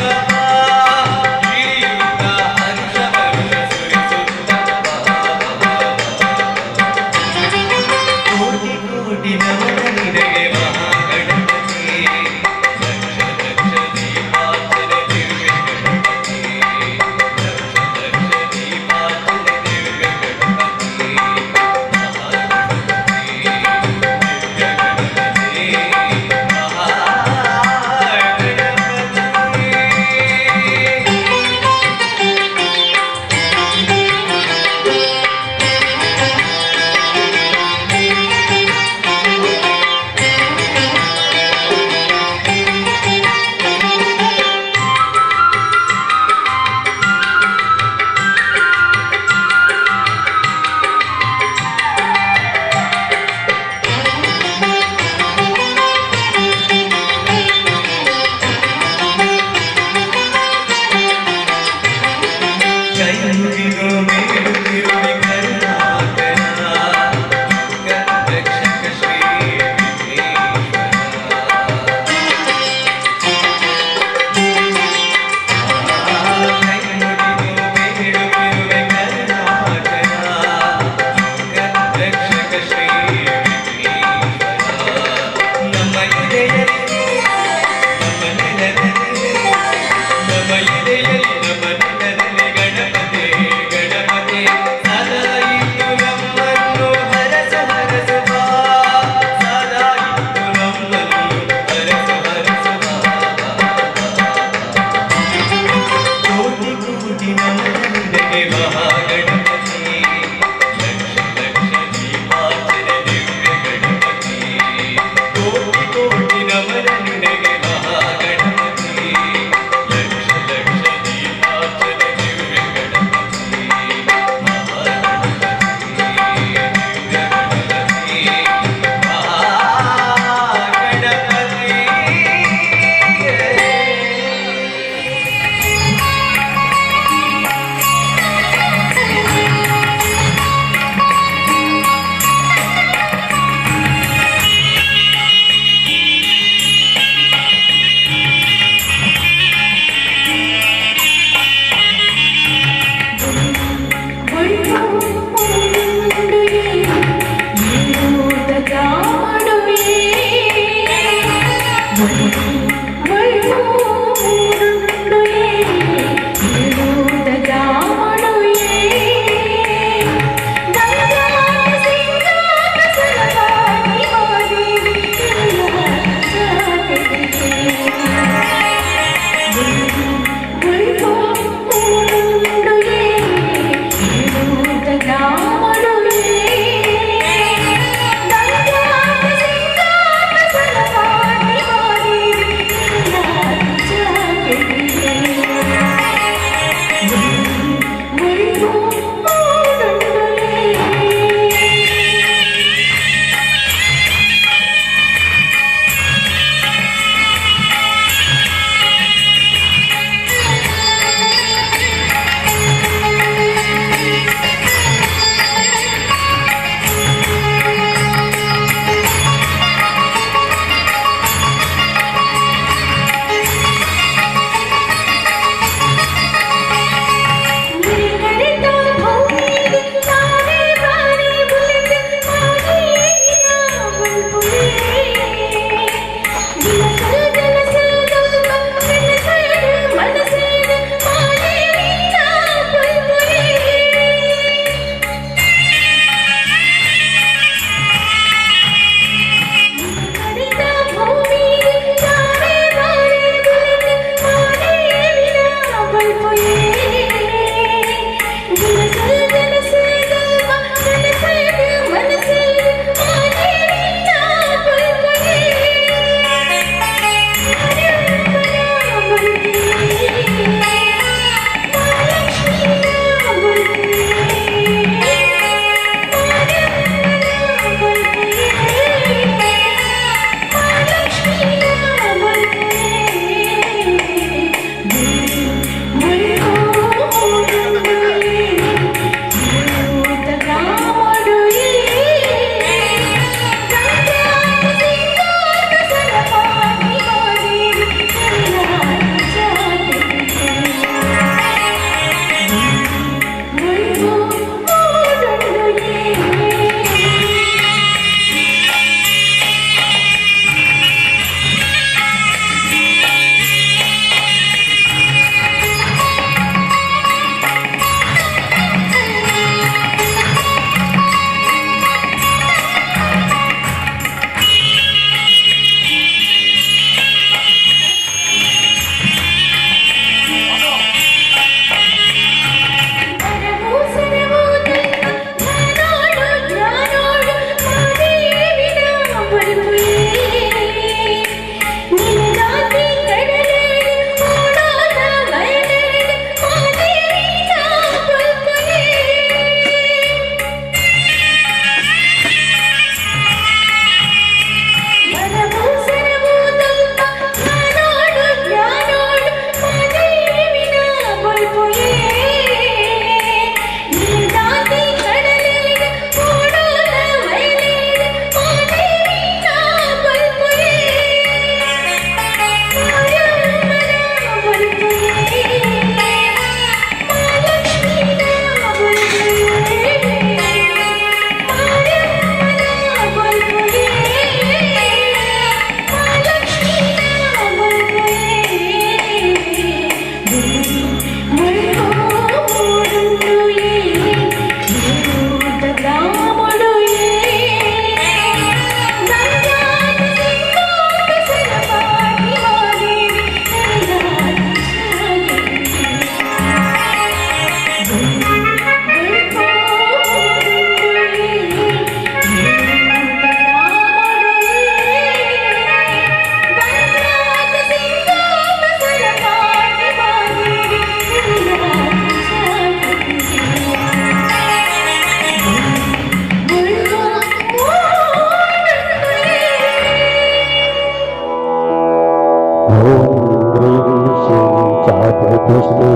চাঁদ দিশে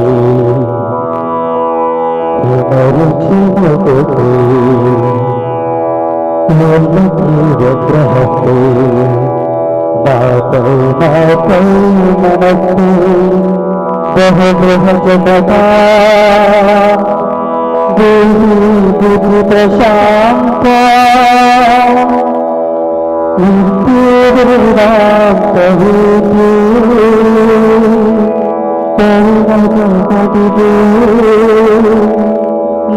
মরুচি জগতে মন্দির গ্রহতে বাতৌ বাতৌ মনতে বহ বহ জগতা দেহি বুধি প্রশান্ত রাম কহিতে জগদিবে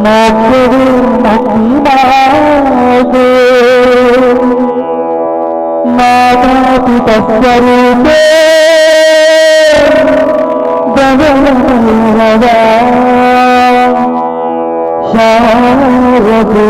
নাগরে মহিমাদে মাতা পিতা স্বরূপে জগন্নাথ শারদে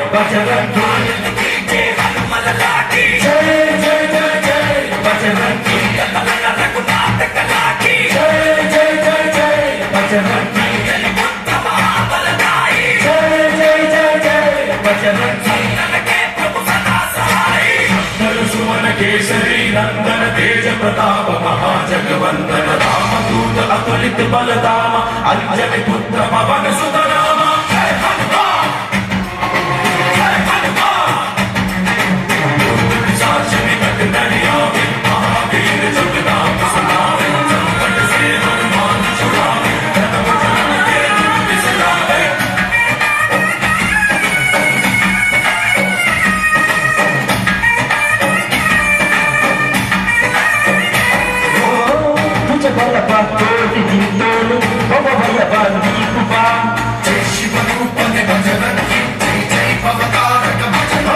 Bajrangi केसरी नंदन तेज प्रताप महाजगवंदन रामदूत अतुलित बलधाम अंजनी पुत्र पवन सुत नाम जय हनुमान जय हनुमान साच निकट नहीं आवे महावीर जब नाम सुनावे संकट से हनुमान छुड़ावे धर्म जन के बिसरावे जय शिव रूप ने भजन की जय जय भवतारक भजन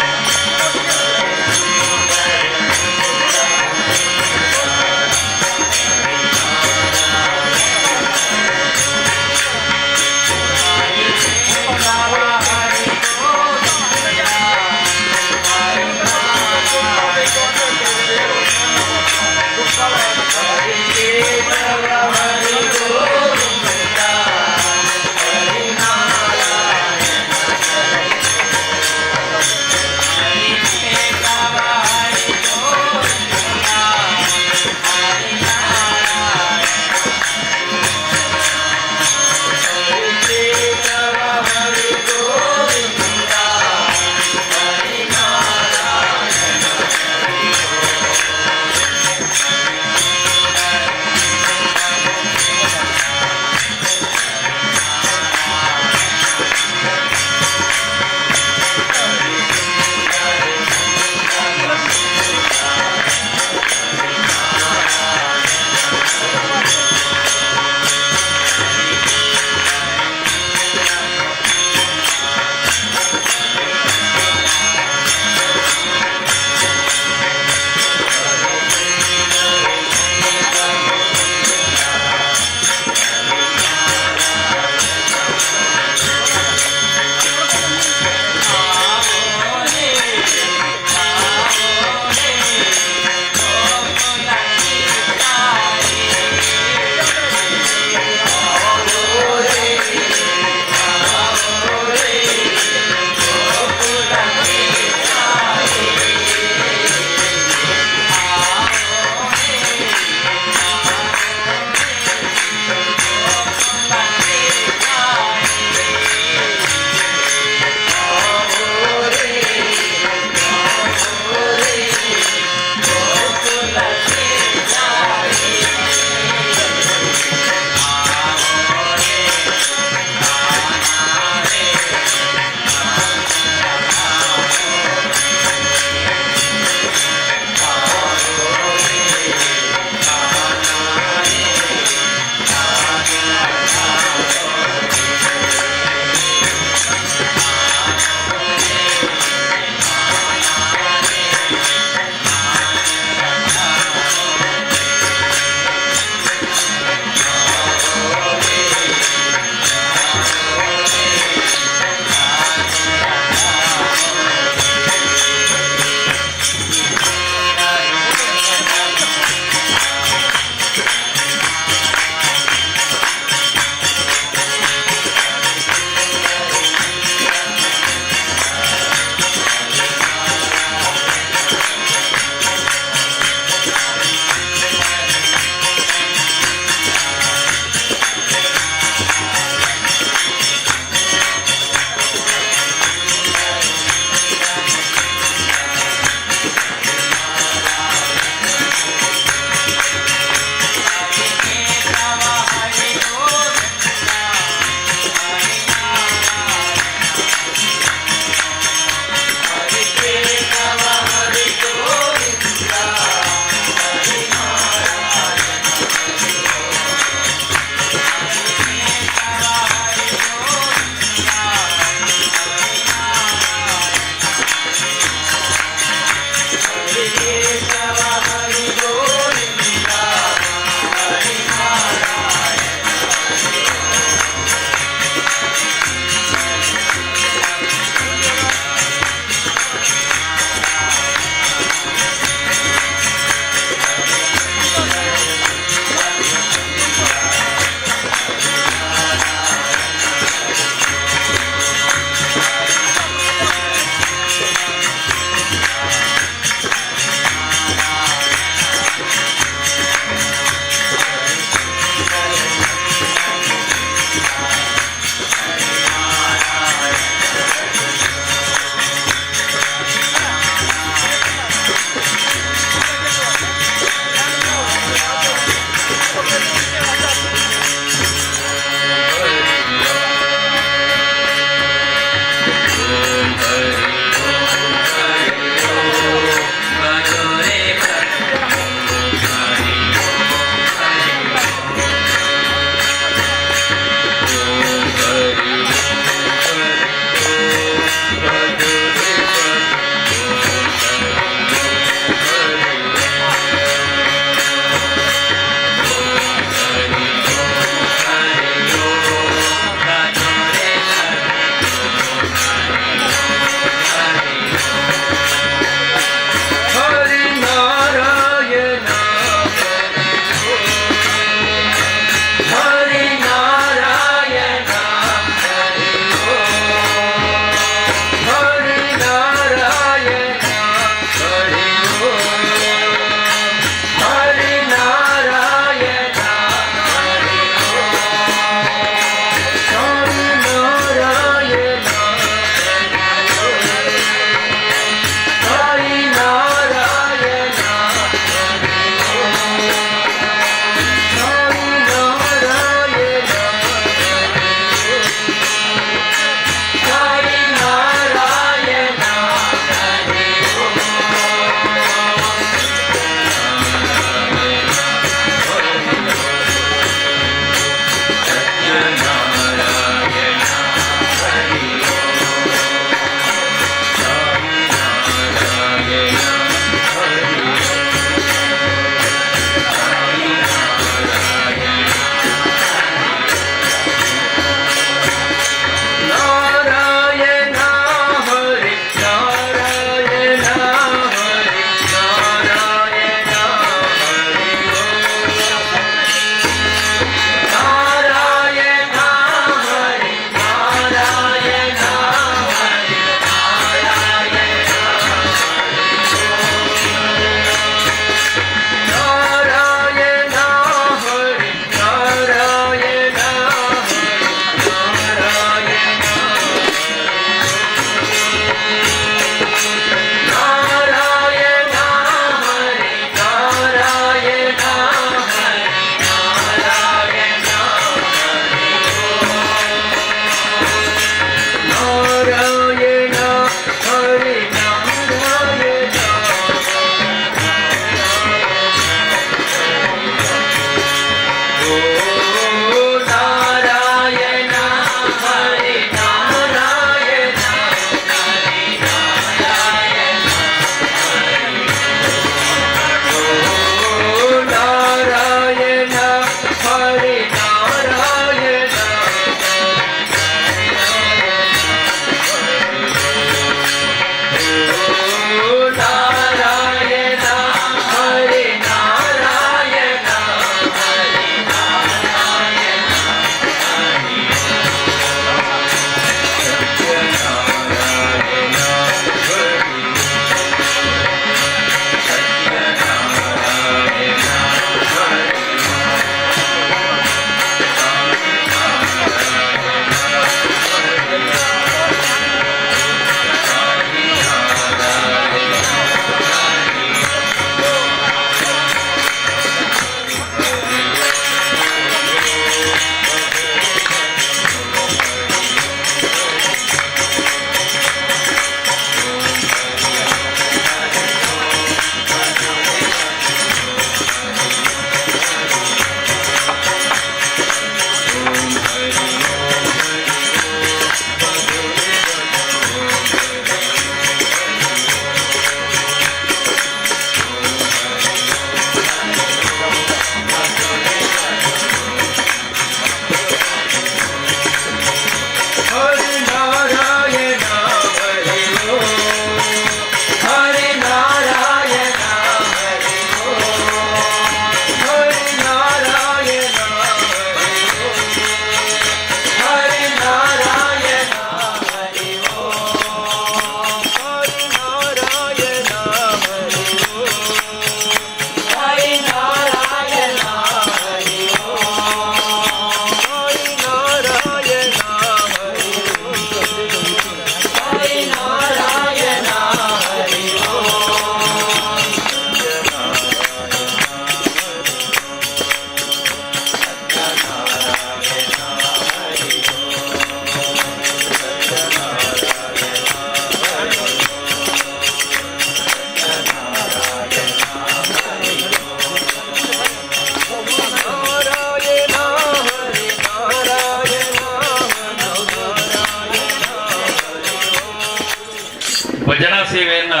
ಸೇವೆಯನ್ನು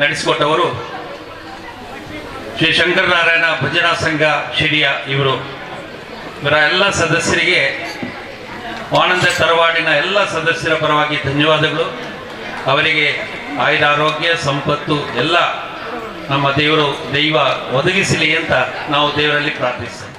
ನಡೆಸಿಕೊಟ್ಟವರು ಶ್ರೀ ಶಂಕರನಾರಾಯಣ ಭಜನಾ ಸಂಘ ಶಿರಿಯ ಇವರ ಎಲ್ಲ ಸದಸ್ಯರಿಗೆ ಆನಂದ ತರವಾಡಿನ ಎಲ್ಲ ಸದಸ್ಯರ ಪರವಾಗಿ ಧನ್ಯವಾದಗಳು. ಅವರಿಗೆ ಆಯುರಾರೋಗ್ಯ ಸಂಪತ್ತು ಎಲ್ಲ ನಮ್ಮ ದೈವ ಒದಗಿಸಲಿ ಅಂತ ನಾವು ದೇವರಲ್ಲಿ ಪ್ರಾರ್ಥಿಸ್ತೇವೆ.